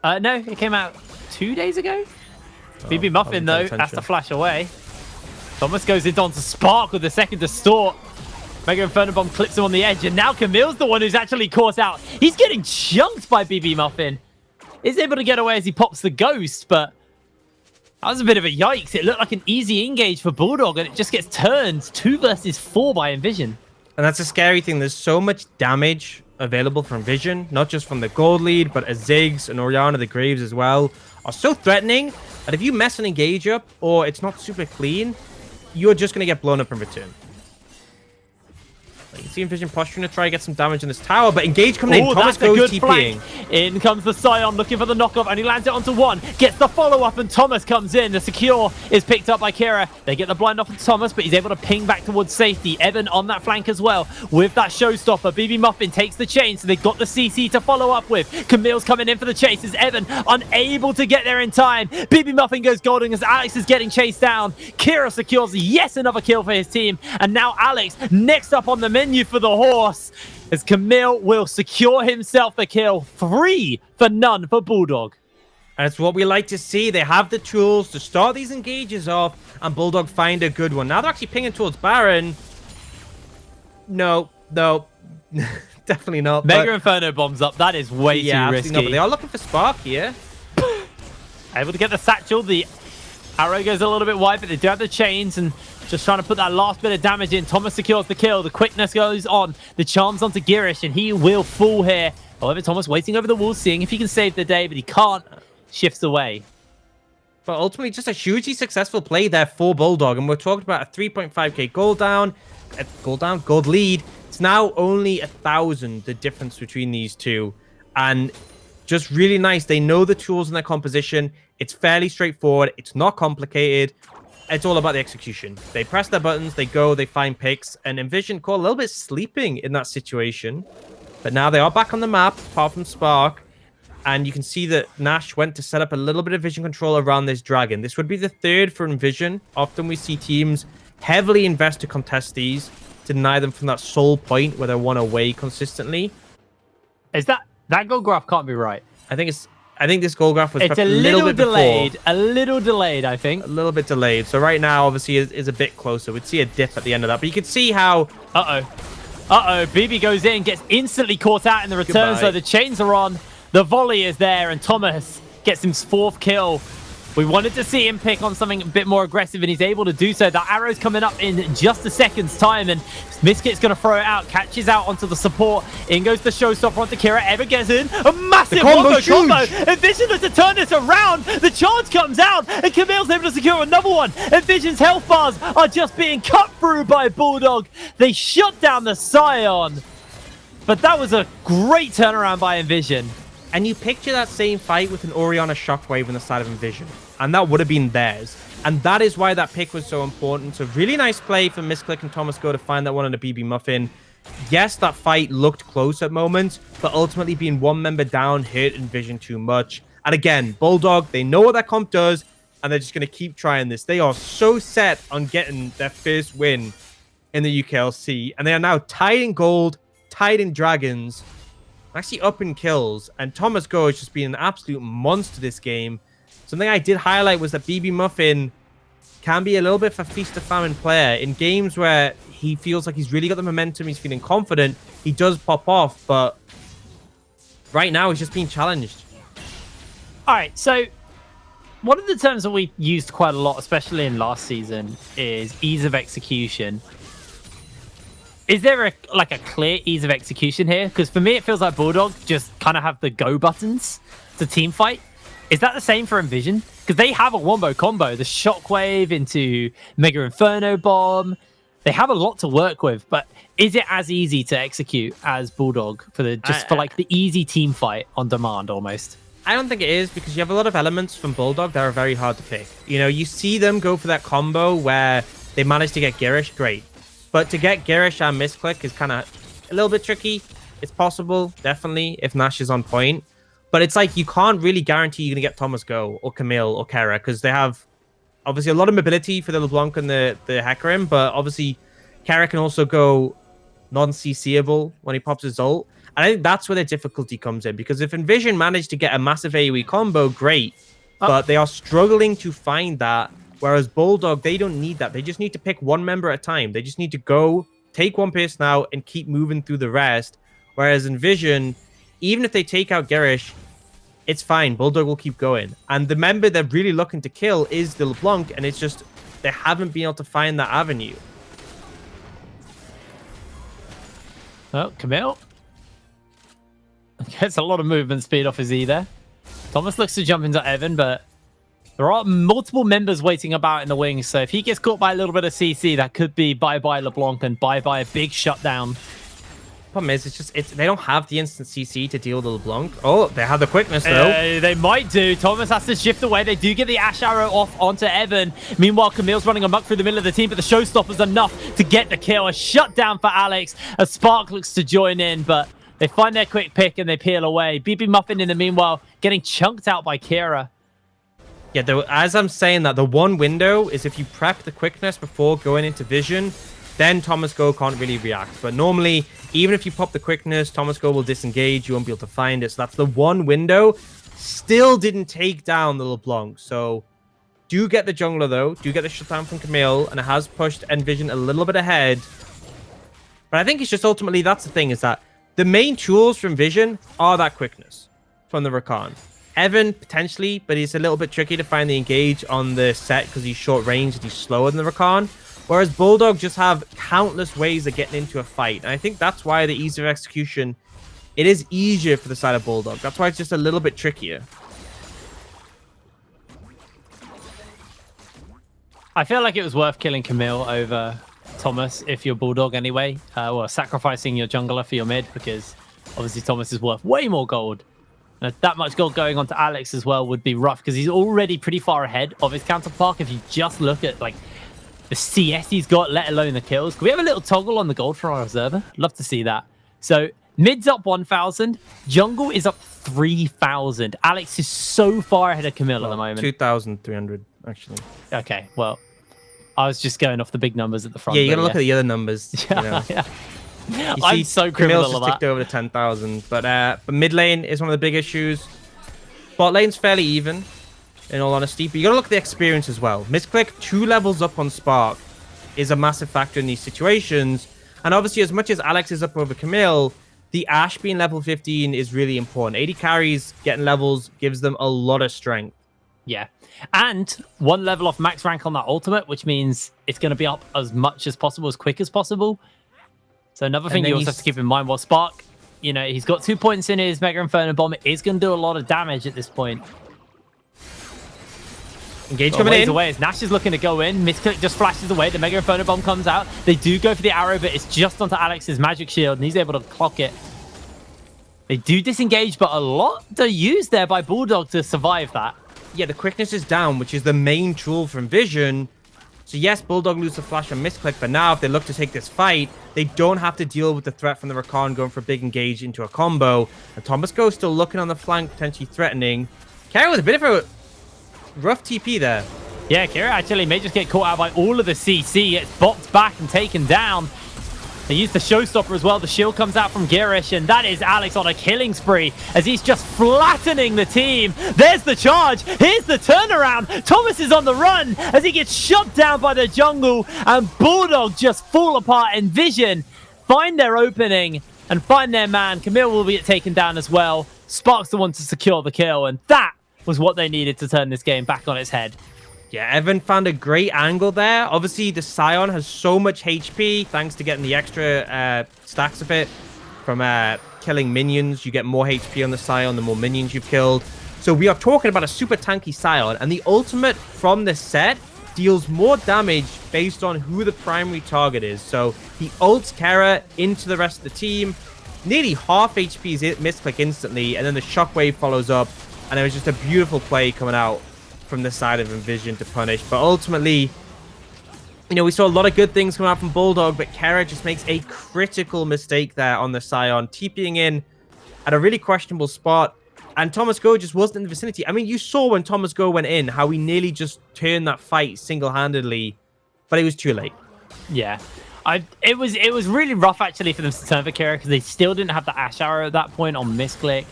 No, it came out 2 days ago. BB Muffin, though, has to flash away. Thomas goes into onto Spark with the second distort. Mega Inferno Bomb clips him on the edge, and now Camille's the one who's actually caught out. He's getting chunked by BB Muffin. He's able to get away as he pops the ghost, but that was a bit of a yikes. It looked like an easy engage for Bulldog, and it just gets turned 2 versus 4 by Nvision. And that's a scary thing. There's so much damage available from Nvision, not just from the gold lead, but Ziggs and Orianna the Graves as well, are so threatening that if you mess an engage up or it's not super clean, you're just going to get blown up in return. You can see Nvision posturing to try to get some damage on this tower, but Engage coming in. Thomas that's a goes good TPing. flank. In comes the Scion looking for the knockoff, and he lands it onto one. Gets the follow-up, and Thomas comes in. The secure is picked up by Kira. They get the blind off of Thomas, but he's able to ping back towards safety. Evan on that flank as well with that showstopper. BB Muffin takes the chain, so they've got the CC to follow up with. Camille's coming in for the chase as Evan unable to get there in time. BB Muffin goes golden as Alex is getting chased down. Kira secures yet another kill for his team, and now Alex next up on the menu for the horse as Camille will secure himself the kill. 3 for none for Bulldog. That's what we like to see. They have the tools to start these engages off, and Bulldog find a good one. Now they're actually pinging towards Baron. No, definitely not. Mega Inferno bombs up. That is way too risky. No, but they are looking for Spark here. Able to get the satchel. The arrow goes a little bit wide, but they do have the chains and just trying to put that last bit of damage in. Thomas secures the kill. The quickness goes on. The charms onto Girish, and he will fall here. However, Thomas waiting over the wall, seeing if he can save the day, but he can't. Shifts away. But ultimately, just a hugely successful play there for Bulldog. And we're talking about a 3.5k gold lead. It's now only 1,000, the difference between these two. And just really nice. They know the tools in their composition. It's fairly straightforward. It's not complicated. It's all about the execution. They press their buttons, they go, they find picks. And Nvision caught a little bit sleeping in that situation. But now they are back on the map, apart from Spark. And you can see that Nash went to set up a little bit of vision control around this dragon. This would be the third for Nvision. Often we see teams heavily invest to contest these, to deny them from that sole point where they're one away consistently. Is that goal graph can't be right? I think this goal graph was it's a little bit delayed. A little delayed, I think. A little bit delayed. So right now, obviously, is a bit closer. We'd see a dip at the end of that. But you can see how... BB goes in, gets instantly caught out in the return. So the chains are on. The volley is there, and Thomas gets his 4th kill. We wanted to see him pick on something a bit more aggressive, and he's able to do so. That arrow's coming up in just a second's time, and Miskit's going to throw it out, catches out onto the support. In goes the showstopper onto Kira. Ever gets in. A massive combo. Nvision looks to turn this around. The charge comes out, and Camille's able to secure another one. Nvision's health bars are just being cut through by Bulldog. They shut down the Scion. But that was a great turnaround by Nvision. And you picture that same fight with an Orianna Shockwave on the side of Nvision. And that would have been theirs. And that is why that pick was so important. So really nice play for Misclick and Thomas Go to find that one on the BB Muffin. Yes, that fight looked close at moments, but ultimately being one member down hurt Nvision too much. And again, Bulldog, they know what that comp does, and they're just going to keep trying this. They are so set on getting their first win in the UKLC. And they are now tied in gold, tied in dragons, actually up in kills, and Thomas Go has just been an absolute monster this game. Something I did highlight was that BB Muffin can be a little bit of a feast or famine player. In games where he feels like he's really got the momentum, he's feeling confident, he does pop off, but right now he's just being challenged. All right, so one of the terms that we used quite a lot, especially in last season, is ease of execution. Is there a clear ease of execution here? Because for me, it feels like Bulldog just kind of have the go buttons to team fight. Is that the same for Nvision? Because they have a wombo combo, the Shockwave into Mega Inferno Bomb. They have a lot to work with, but is it as easy to execute as Bulldog for the easy team fight on demand almost? I don't think it is, because you have a lot of elements from Bulldog that are very hard to pick. You know, you see them go for that combo where they manage to get Girish, great. But to get Girish and Misclick is kind of a little bit tricky. It's possible, definitely, if Nash is on point. But it's like you can't really guarantee you're going to get Thomas Go or Camille or Kara, because they have obviously a lot of mobility for the LeBlanc and the Hecarim, but obviously Kara can also go non-CCable when he pops his ult. And I think that's where the difficulty comes in, because if Nvision managed to get a massive AoE combo, great. But they are struggling to find that. Whereas Bulldog, they don't need that. They just need to pick one member at a time. They just need to go, take one person out, and keep moving through the rest. Whereas Nvision, even if they take out Girish, it's fine. Bulldog will keep going. And the member they're really looking to kill is the LeBlanc, and it's just they haven't been able to find that avenue. Oh, Camille gets a lot of movement speed off his E there. Thomas looks to jump into Evan, but There are multiple members waiting about in the wings, so if he gets caught by a little bit of CC, that could be bye-bye LeBlanc and bye-bye a big shutdown. Problem is, they don't have the instant CC to deal with the LeBlanc. Oh, they have the quickness, though. They might do. Thomas has to shift away. They do get the Ash Arrow off onto Evan. Meanwhile, Camille's running amok through the middle of the team, but the showstopper's enough to get the kill. A shutdown for Alex as Spark looks to join in, but they find their quick pick and they peel away. BB Muffin, in the meanwhile, getting chunked out by Kira. Yeah, as I'm saying that, the one window is if you prep the quickness before going into Vision, then Thomas Go can't really react. But normally, even if you pop the quickness, Thomas Go will disengage. You won't be able to find it. So that's the one window. Still didn't take down the LeBlanc. So do get the jungler, though. Do get the shutdown from Camille. And it has pushed Nvision a little bit ahead. But I think it's just ultimately, that's the thing, is that the main tools from Vision are that quickness from the Rakan. Evan, potentially, but he's a little bit tricky to find the engage on the set because he's short range and he's slower than the Rakan. Whereas Bulldog just have countless ways of getting into a fight. And I think that's why the ease of execution, it is easier for the side of Bulldog. That's why it's just a little bit trickier. I feel like it was worth killing Camille over Thomas if you're Bulldog anyway. Well, sacrificing your jungler for your mid, because obviously Thomas is worth way more gold. And that much gold going on to Alex as well would be rough, because he's already pretty far ahead of his counterpart. If you just look at like the CS he's got, let alone the kills. Can we have a little toggle on the gold for our observer? Love to see that. So mid's up 1,000. Jungle is up 3,000. Alex is so far ahead of Camille at the moment. 2,300, actually. Okay, well, I was just going off the big numbers at the front. Yeah, you got to look at the other numbers. Yeah, you know. yeah. You I'm see so Camille's criminal just of that. ticked over to 10,000. But mid lane is one of the big issues. Bot lane's fairly even, in all honesty. But you got to look at the experience as well. Misclick 2 levels up on Spark is a massive factor in these situations. And obviously, as much as Alex is up over Camille, the Ashe being level 15 is really important. 80 carries, getting levels, gives them a lot of strength. Yeah. And 1 level off max rank on that ultimate, which means it's going to be up as much as possible, as quick as possible. So another thing you also have to keep in mind, while Spark, you know, he's got 2 points in his Mega Inferno Bomb. It is going to do a lot of damage at this point. Engage coming in. Away as Nash is looking to go in. Misclick just flashes away. The Mega Inferno Bomb comes out. They do go for the arrow, but it's just onto Alex's magic shield, and he's able to clock it. They do disengage, but a lot to use there by Bulldog to survive that. Yeah, the quickness is down, which is the main tool from Vision. So yes, Bulldog loses the flash and Misclick, but now if they look to take this fight, they don't have to deal with the threat from the Rakan going for a big engage into a combo. And Thomas Go still looking on the flank, potentially threatening. Carry with a bit of a rough TP there. Yeah, Kira actually may just get caught out by all of the CC. Gets bopped back and taken down. They use the showstopper as well. The shield comes out from Girish, and that is Alex on a killing spree as he's just flattening the team. There's the charge. Here's the turnaround. Thomas is on the run as he gets shot down by the jungle, and Bulldog just fall apart. Nvision find their opening and find their man. Camille will be taken down as well. Spark's the one to secure the kill, and that was what they needed to turn this game back on its head. Yeah, Evan found a great angle there. Obviously, the Scion has so much HP, thanks to getting the extra stacks of it from killing minions. You get more HP on the Scion, the more minions you've killed. So we are talking about a super tanky Scion, and the ultimate from this set deals more damage based on who the primary target is. So he ults Kara into the rest of the team. Nearly half HP is Misclick instantly, and then the Shockwave follows up, and it was just a beautiful play coming out from the side of Nvision to punish. But ultimately, you know, we saw a lot of good things come out from Bulldog, but Kara just makes a critical mistake there on the Scion, TPing in at a really questionable spot, and Thomas Go just wasn't in the vicinity. I mean, you saw when Thomas Go went in, how he nearly just turned that fight single-handedly, but it was too late. Yeah. It was really rough, actually, for them to turn for Kara, because they still didn't have the Ash Arrow at that point on Misclick.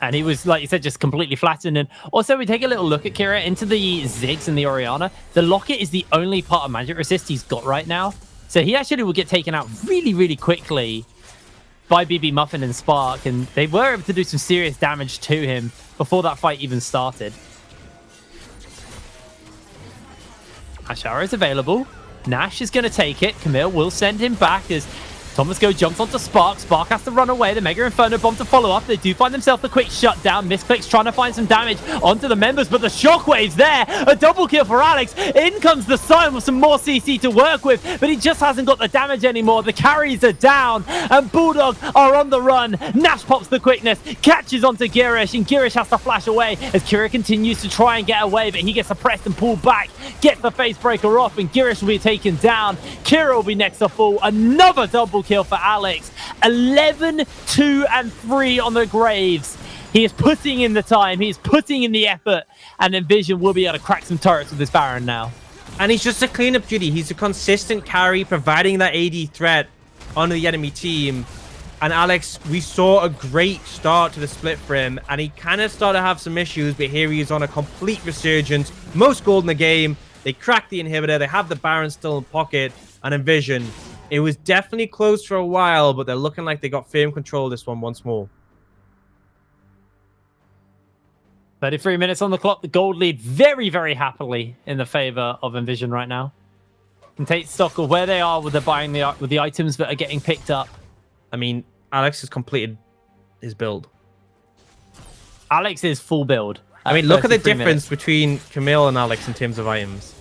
And he was, like you said, just completely flattened. And also, we take a little look at Kira into the Ziggs and the Orianna. The Locket is the only part of magic resist he's got right now. So he actually will get taken out really, really quickly by BB Muffin and Spark. And they were able to do some serious damage to him before that fight even started. Ashara is available. Nash is going to take it. Camille will send him back as Thomas jumps onto Spark. Spark has to run away. The Mega Inferno bomb to follow up. They do find themselves a quick shutdown. Misclick's trying to find some damage onto the members, but the shockwave's there. A double kill for Alex. In comes the Sion with some more CC to work with, but he just hasn't got the damage anymore. The carries are down, and Bulldog are on the run. Nash pops the quickness, catches onto Girish, and Girish has to flash away as Kira continues to try and get away, but he gets suppressed and pulled back. Gets the face breaker off, and Girish will be taken down. Kira will be next to fall. Another double kill for Alex. 11, 2, and 3 on the Graves. He is putting in the time. He is putting in the effort. And Nvision will be able to crack some turrets with this Baron now. And he's just a cleanup duty. He's a consistent carry, providing that AD threat onto the enemy team. And Alex, we saw a great start to the split for him. And he kind of started to have some issues, but here he is on a complete resurgence. Most gold in the game. They cracked the inhibitor. They have the Baron still in pocket. And Nvision, it was definitely close for a while, but they're looking like they got firm control of this one once more. 33 minutes on the clock. The gold lead very, very happily in the favor of Nvision right now. Can take stock of where they are with the buying with the items that are getting picked up. I mean, Alex has completed his build. Alex is full build. I mean, look at the difference between Camille and Alex in terms of items.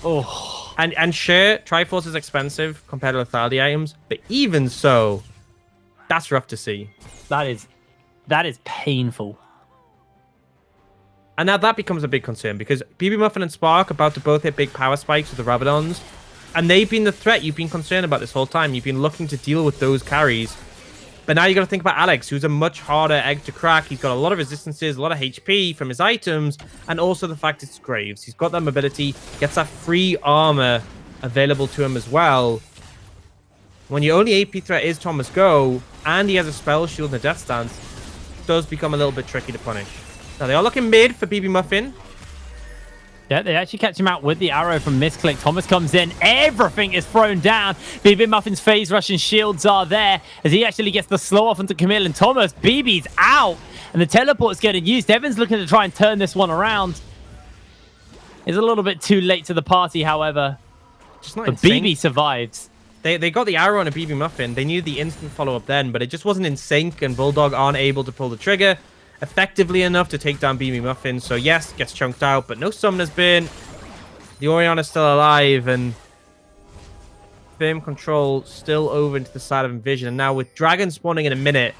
Oh. And sure, Triforce is expensive compared to lethality items, but even so, that's rough to see. That is painful. And now that becomes a big concern because BB Muffin and Spark are about to both hit big power spikes with the Rabadons, and they've been the threat you've been concerned about this whole time. You've been looking to deal with those carries. But now you got to think about Alex, who's a much harder egg to crack. He's got a lot of resistances, a lot of HP from his items, and also the fact it's Graves. He's got that mobility, gets that free armor available to him as well. When your only AP threat is Thomas Go, and he has a spell shield and a death stance, it does become a little bit tricky to punish. Now they are looking mid for BB Muffin. Yeah, they actually catch him out with the arrow from Misclick. Thomas comes in. Everything is thrown down. BB Muffin's phase rush and shields are there as he actually gets the slow off onto Camille and Thomas. BB's out, and the teleport's getting used. Evan's looking to try and turn this one around. It's a little bit too late to the party, however. But BB survives. They got the arrow on a BB Muffin. They needed the instant follow-up then, but it just wasn't in sync, and Bulldog aren't able to pull the trigger effectively enough to take down BB Muffin. So yes, gets chunked out, but no summoner's been. The Orionna's still alive, and firm control still over into the side of Nvision. And now with Dragon spawning in a minute,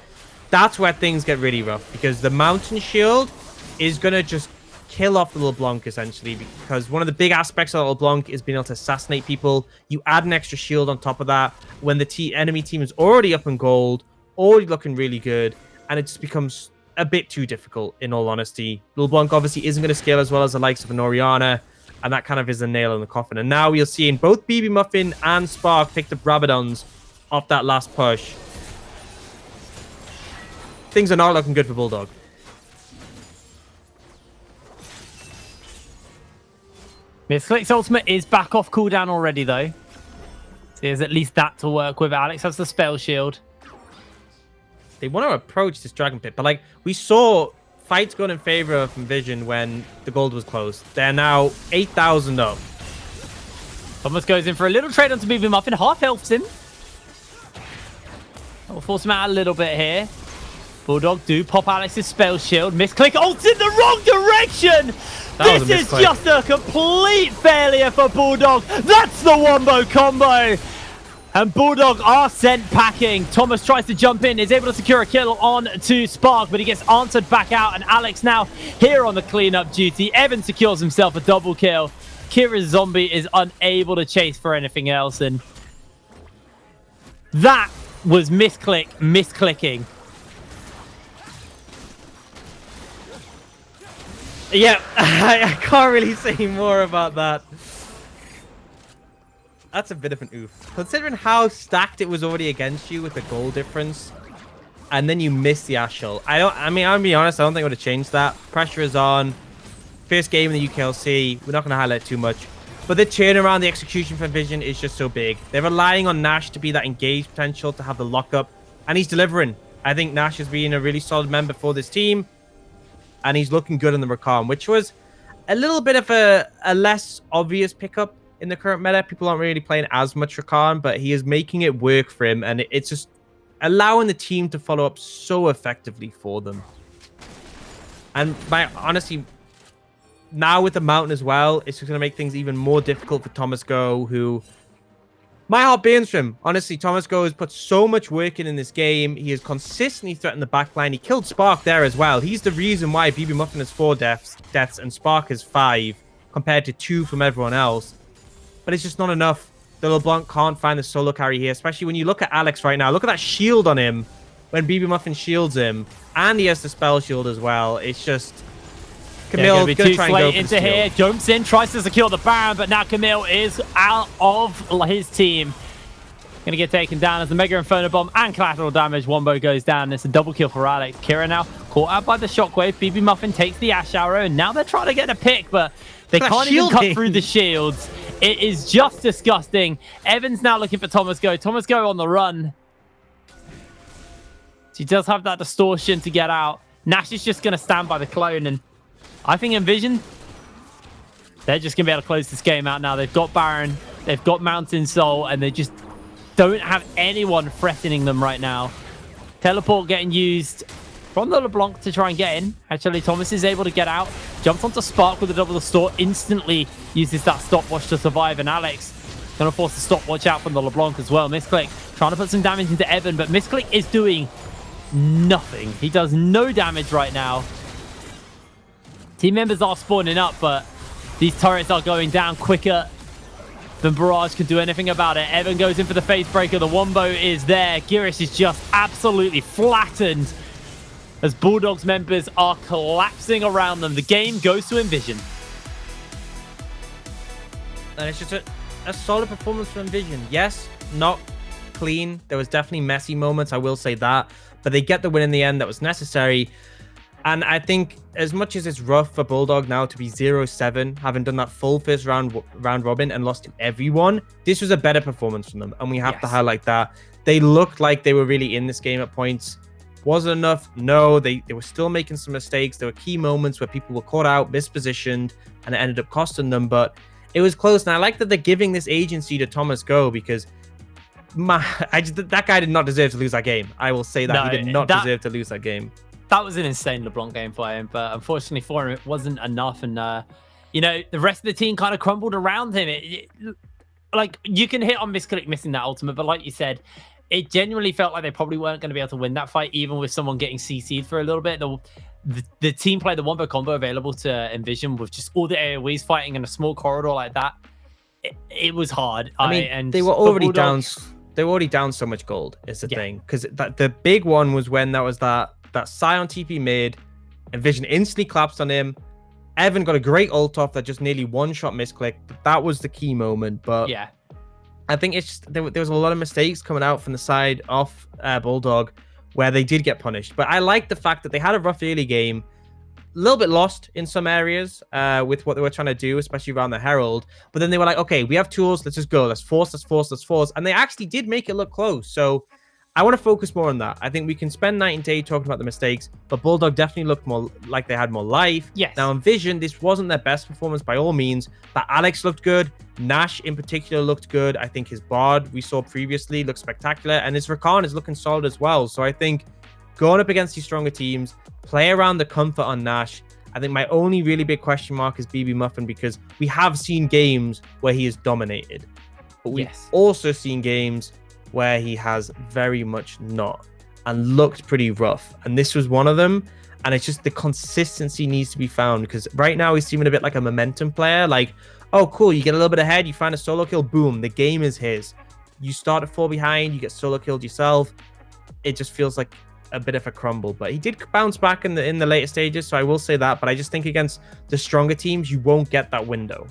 that's where things get really rough, because the Mountain Shield is going to just kill off the LeBlanc, essentially, because one of the big aspects of LeBlanc is being able to assassinate people. You add an extra shield on top of that when the enemy team is already up in gold, already looking really good, and it just becomes a bit too difficult, in all honesty. LeBlanc obviously isn't going to scale as well as the likes of an Orianna, and that kind of is a nail in the coffin. And now we're seeing both BB Muffin and Spark pick up Rabadons off that last push. Things are not looking good for Bulldog. Misclick's ultimate is back off cooldown already, though. So there's at least that to work with. Alex has the spell shield. They want to approach this Dragon Pit, but like we saw fights going in favor of Nvision when the gold was close. They're now 8,000 up. Thomas goes in for a little trade onto BB Muffin. Half healths him. That will force him out a little bit here. Bulldog do pop Alex's spell shield. Misclick ults in the wrong direction. This is just a complete failure for Bulldog. That's the wombo combo. And Bulldog are sent packing. Thomas tries to jump in, is able to secure a kill on to Spark, but he gets answered back out. And Alex now here on the cleanup duty. Evan secures himself a double kill. Kira's zombie is unable to chase for anything else. And that was misclicking. Yeah, I can't really say more about that. That's a bit of an oof. Considering how stacked it was already against you with the goal difference, and then you miss the Ashel. I mean, I'll be honest, I don't think I would have changed that. Pressure is on. First game in the UKLC. We're not going to highlight too much. But the turnaround, the execution for Nvision is just so big. They're relying on Nash to be that engaged potential, to have the lockup. And he's delivering. I think Nash has been a really solid member for this team. And he's looking good in the Rakan, which was a little bit of a less obvious pickup in the current meta. People aren't really playing as much Rakan, but he is making it work for him, and it's just allowing the team to follow up so effectively for them. And honestly, now with the Mountain as well, it's just going to make things even more difficult for Thomas Go, who... My heart burns for him. Honestly, Thomas Go has put so much work in this game. He has consistently threatened the backline. He killed Spark there as well. He's the reason why BB Muffin has 4 deaths and Spark has 5, compared to 2 from everyone else. But it's just not enough. The LeBlanc can't find the solo carry here, especially when you look at Alex right now. Look at that shield on him when BB Muffin shields him. And he has the spell shield as well. It's just... Camille gonna try and go into here, jumps in, tries to secure the Baron, but now Camille is out of his team. Gonna get taken down as the Mega Inferno Bomb and collateral damage. Wombo goes down. It's a double kill for Alex. Kira now caught out by the shockwave. BB Muffin takes the Ash Arrow, and now they're trying to get a pick, but they can't even cut through the shields. It is just disgusting. Evan's now looking for Thomas Go. Thomas Go on the run. He does have that distortion to get out. Nash is just gonna stand by the clone, and I think Nvision, they're just going to be able to close this game out now. They've got Baron, they've got Mountain Soul, and they just don't have anyone threatening them right now. Teleport getting used from the LeBlanc to try and get in. Actually, Thomas is able to get out, jumps onto Spark with a double distort, instantly uses that stopwatch to survive, and Alex going to force the stopwatch out from the LeBlanc as well. Misclick trying to put some damage into Evan, but Misclick is doing nothing. He does no damage right now. Team members are spawning up, but these turrets are going down quicker than Barrage can do anything about it. Evan goes in for the phase breaker. The Wombo is there. Girish is just absolutely flattened as Bulldog's members are collapsing around them. The game goes to Nvision. And it's just a solid performance from Nvision. Yes, not clean. There was definitely messy moments, I will say that. But they get the win in the end. That was necessary. And I think as much as it's rough for Bulldog now to be 0-7, having done that full first round robin and lost to everyone, this was a better performance from them. And we have to highlight that. They looked like they were really in this game at points. Was it enough? No, they were still making some mistakes. There were key moments where people were caught out, mispositioned, and it ended up costing them. But it was close. And I like that they're giving this agency to Thomas Go, because that guy did not deserve to lose that game. I will say that. No, he did not deserve to lose that game. That was an insane LeBlanc game for him, but unfortunately for him, it wasn't enough. And, you know, the rest of the team kind of crumbled around him. Like, you can hit on Misclick missing that ultimate, but like you said, it genuinely felt like they probably weren't going to be able to win that fight, even with someone getting CC'd for a little bit. The team played the Wombo combo available to Nvision with just all the AoEs fighting in a small corridor like that. It was hard. I mean, and they were already down. They were already down so much gold, is the thing. Because the big one was when that was that Scion TP mid, Nvision instantly collapsed on him. Evan got a great ult off that just nearly one-shot Misclick. That was the key moment. But yeah, I think it's just, there was a lot of mistakes coming out from the side of Bulldog where they did get punished. But I like the fact that they had a rough early game, a little bit lost in some areas with what they were trying to do, especially around the Herald. But then they were like, okay, we have tools. Let's just go. Let's force. And they actually did make it look close. So I want to focus more on that. I think we can spend night and day talking about the mistakes, but Bulldog definitely looked more like they had more life. Yes. Now, Nvision, this wasn't their best performance by all means, but Alex looked good. Nash in particular looked good. I think his Bard we saw previously looked spectacular, and his Rakan is looking solid as well. So I think going up against these stronger teams, play around the comfort on Nash. I think my only really big question mark is BB Muffin, because we have seen games where he has dominated, but we've also seen games where he has very much not and looked pretty rough. And this was one of them. And it's just the consistency needs to be found, because right now he's seeming a bit like a momentum player. Like, oh, cool, you get a little bit ahead, you find a solo kill, boom, the game is his. You start to fall behind, you get solo killed yourself. It just feels like a bit of a crumble. But he did bounce back in the later stages, so I will say that. But I just think against the stronger teams, you won't get that window.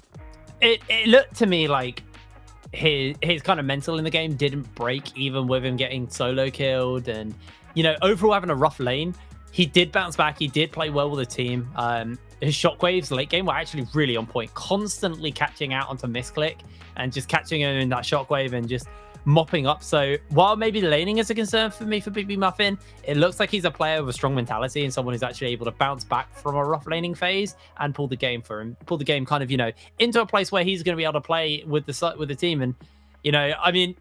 It looked to me like his kind of mental in the game didn't break, even with him getting solo killed, and you know, overall having a rough lane. He did bounce back. He did play well with the team. His shockwaves late game were actually really on point, constantly catching out onto Misclick and just catching him in that shockwave and just mopping up. So while maybe laning is a concern for me for BB Muffin, it looks like he's a player with a strong mentality and someone who's actually able to bounce back from a rough laning phase and pull the game for him, pull the game kind of, you know, into a place where he's going to be able to play with the team. And, you know, I mean,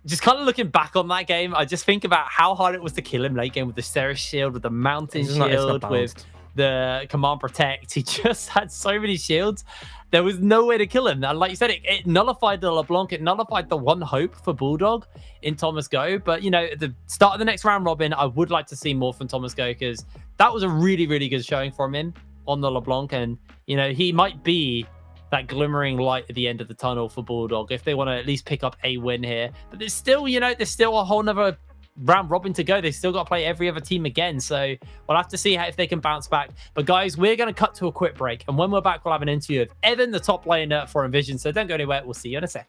just kind of looking back on that game, I just think about how hard it was to kill him late game with the Ceres shield, with the Mountain shield, with the Command Protect. He just had so many shields. There was no way to kill him. And like you said, it nullified the LeBlanc. It nullified the one hope for Bulldog in Thomas Go. But, you know, at the start of the next round robin, I would like to see more from Thomas Go because that was a really, really good showing from him on the LeBlanc. And, you know, he might be that glimmering light at the end of the tunnel for Bulldog if they want to at least pick up a win here. But there's still, you know, there's still a whole nother round robin to go. They still got to play every other team again, so we'll have to see if they can bounce back. But guys, we're going to cut to a quick break, and when we're back, we'll have an interview of Evan, the top laner for Nvision. So don't go anywhere. We'll see you in a second.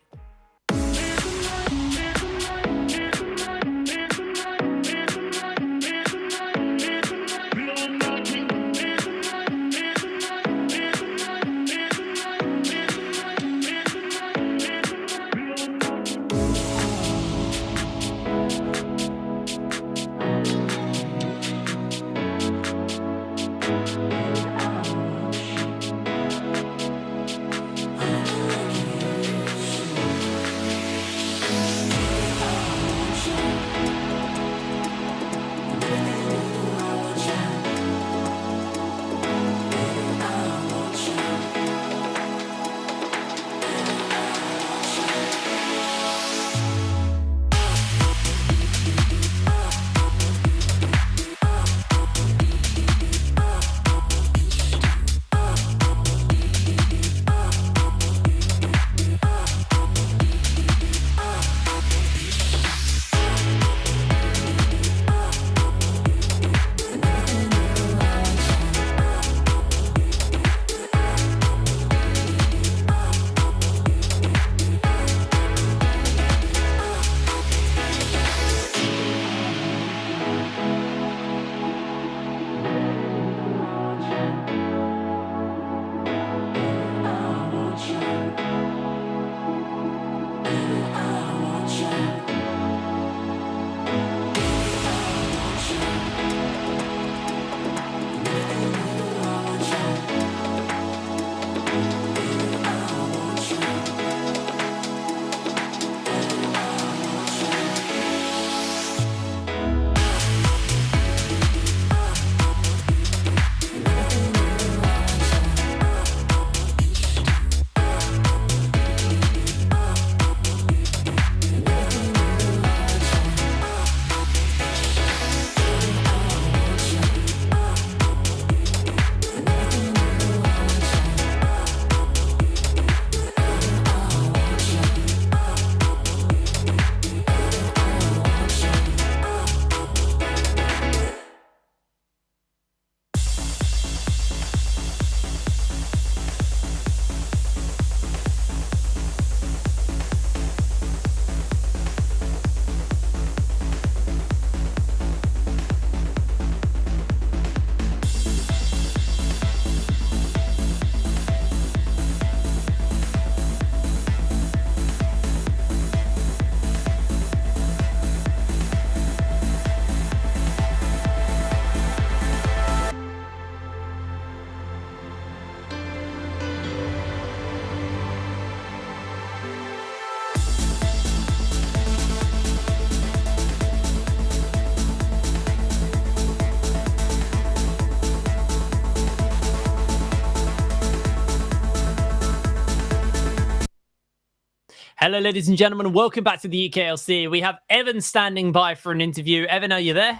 Hello, ladies and gentlemen. Welcome back to the UKLC. We have Evan standing by for an interview. Evan, are you there?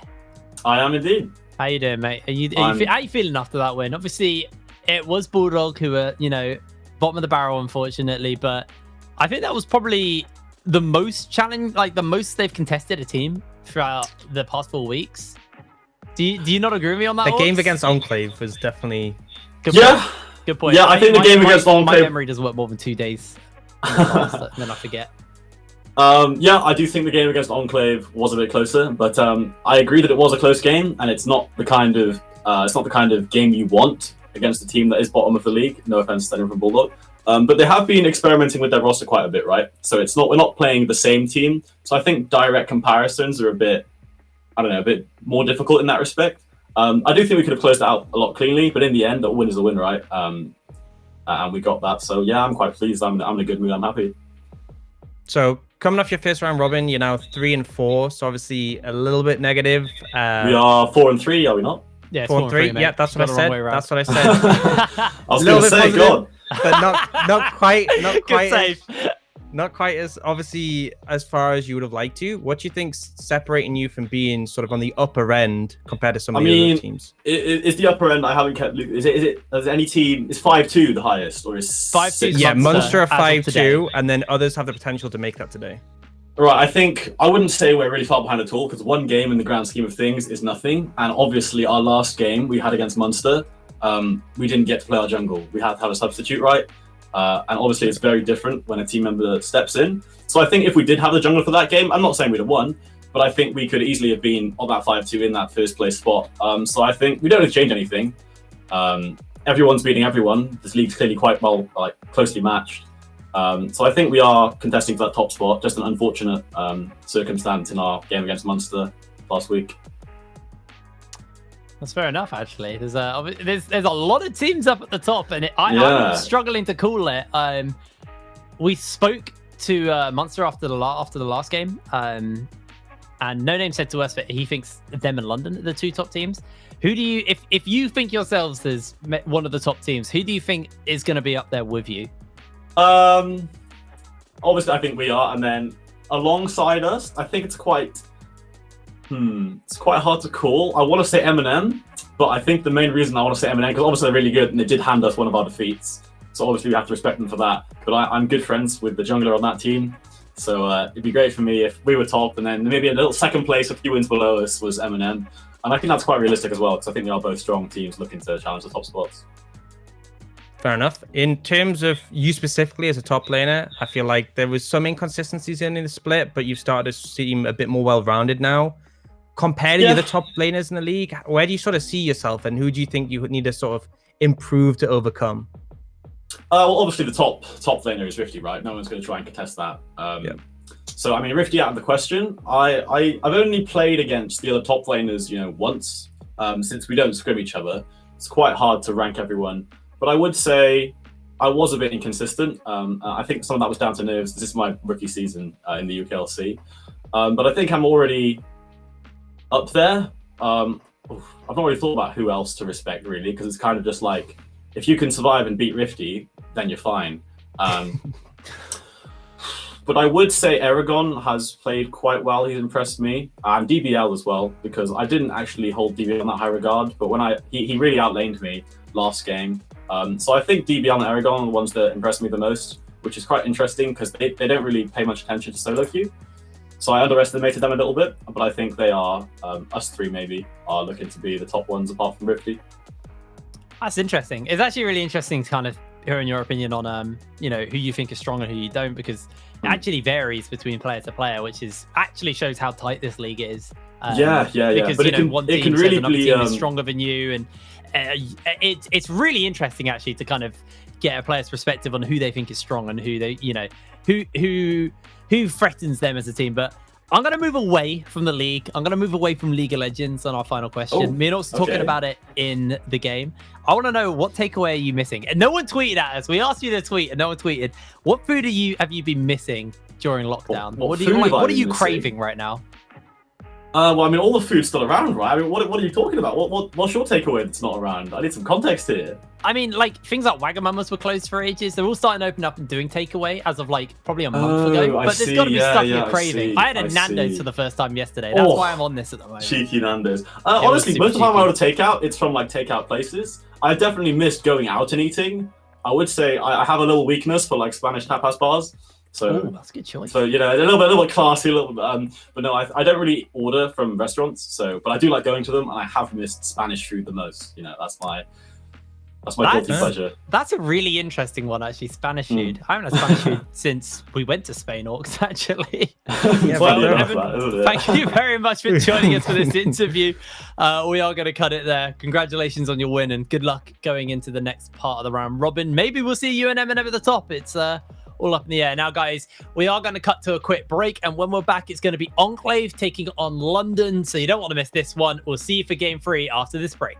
I am indeed. How you doing, mate? How you feeling after that win? Obviously, it was Bulldog who were, you know, bottom of the barrel, unfortunately. But I think that was probably the most challenge, like the most they've contested a team throughout the past 4 weeks. Do you not agree with me on that? The game against Enclave was definitely... Good point. Good point. Yeah, I think the game against Enclave... My memory doesn't work more than 2 days. And then I forget. Yeah, I do think the game against Enclave was a bit closer, but I agree that it was a close game, and it's not the kind of game you want against a team that is bottom of the league. No offense to anyone from Bulldog, But they have been experimenting with their roster quite a bit, right? So we're not playing the same team. So I think direct comparisons are a bit more difficult in that respect. I do think we could have closed it out a lot cleanly, but in the end, a win is a win, right? And we got that. So yeah, I'm quite pleased. I'm in a good mood. I'm happy. So coming off your first round robin, you're now 3-4. So obviously a little bit negative. We are 4-3, are we not? Yeah, it's 4-3. mate. Yeah, that's what I said. That's what I said. I was going to say, God. But not quite Good save. not quite as obviously as far as you would have liked to. What do you think's separating you from being sort of on the upper end compared to some of the other teams? Is the upper end? I haven't kept. Is any team? Is 5-2 the highest, or is 5-2? Yeah, Munster are 5-2, today. and then others have the potential to make that today. Right, I think I wouldn't say we're really far behind at all, because one game in the grand scheme of things is nothing. And obviously, our last game we had against Munster, we didn't get to play our jungle. We had to have a substitute, right? And obviously, it's very different when a team member steps in. So I think if we did have the jungle for that game, I'm not saying we'd have won, but I think we could easily have been on that 5-2 in that first place spot. So I think we don't have to change anything. Everyone's beating everyone. This league's clearly quite well, closely matched. So I think we are contesting for that top spot. Just an unfortunate circumstance in our game against Munster last week. That's fair enough, actually. There's a lot of teams up at the top, and I'm struggling to call it. We spoke to Munster after the last game, and No Name said to us that he thinks them and London are the two top teams. Who do you, if you think yourselves as one of the top teams, who do you think is going to be up there with you? Obviously, I think we are, and then alongside us, I think it's quite hard to call. I want to say Eminem, but I think the main reason I want to say Eminem, because obviously they're really good and they did hand us one of our defeats, so obviously we have to respect them for that. But I'm good friends with the jungler on that team, so it'd be great for me if we were top, and then maybe a little second place, a few wins below us was Eminem, and I think that's quite realistic as well, because I think we are both strong teams looking to challenge the top spots. Fair enough. In terms of you specifically as a top laner, I feel like there was some inconsistencies in the split, but you've started to seem a bit more well-rounded now. Compared to the other top laners in the league, where do you sort of see yourself, and who do you think you would need to sort of improve to overcome? Well, obviously the top laner is Rifty, right? No one's going to try and contest that. So I mean, Rifty out of the question. I've only played against the other top laners, once. Since we don't scrim each other, it's quite hard to rank everyone. But I would say I was a bit inconsistent. I think some of that was down to nerves. This is my rookie season in the UKLC. But I think I'm already up there. I've not really thought about who else to respect, really, because it's kind of just like, if you can survive and beat Rifty, then you're fine. But I would say Aragon has played quite well. He's impressed me. And DBL as well, because I didn't actually hold DBL in that high regard, but when he really outlaned me last game. So I think DBL and Aragon are the ones that impressed me the most, which is quite interesting because they don't really pay much attention to solo queue. So I underestimated them a little bit, but I think they are, us three maybe, are looking to be the top ones apart from Rifty. That's interesting. It's actually really interesting to kind of hear your opinion on, who you think is strong and who you don't, because it actually varies between player to player, which actually shows how tight this league is. Because, but one team says another team is stronger than you, and it's really interesting actually to kind of get a player's perspective on who they think is strong and who they, who threatens them as a team. But I'm going to move away from the league. I'm going to move away from League of Legends on our final question. Me and also talking about it in the game. I want to know, what takeaway are you missing? And no one tweeted at us. We asked you to tweet and no one tweeted. What food have you been missing during lockdown? What are you craving right now? Well, I mean, all the food's still around, right? I mean, what are you talking about? What's your takeaway that's not around? I need some context here. I mean, things like Wagamamas were closed for ages. They're all starting to open up and doing takeaway as of probably a month ago. But there's got to be stuff you're craving. I had a Nando's for the first time yesterday. That's why I'm on this at the moment. Cheeky Nando's. Honestly, most of the time I order takeout, it's from takeout places. I definitely missed going out and eating. I would say I have a little weakness for Spanish tapas bars. So that's a good choice. So a little bit classy, but no, I don't really order from restaurants. But I do like going to them, and I have missed Spanish food the most. That's That's my guilty pleasure. That's a really interesting one, actually. Spanish food. I haven't had Spanish food since we went to Spain, Orcs, actually. Well, Evan, thank you very much for joining us for this interview. We are going to cut it there. Congratulations on your win and good luck going into the next part of the round robin. Maybe we'll see you and Eminem at the top. It's all up in the air. Now, guys, we are going to cut to a quick break. And when we're back, it's going to be Enclave taking on London. So you don't want to miss this one. We'll see you for game 3 after this break.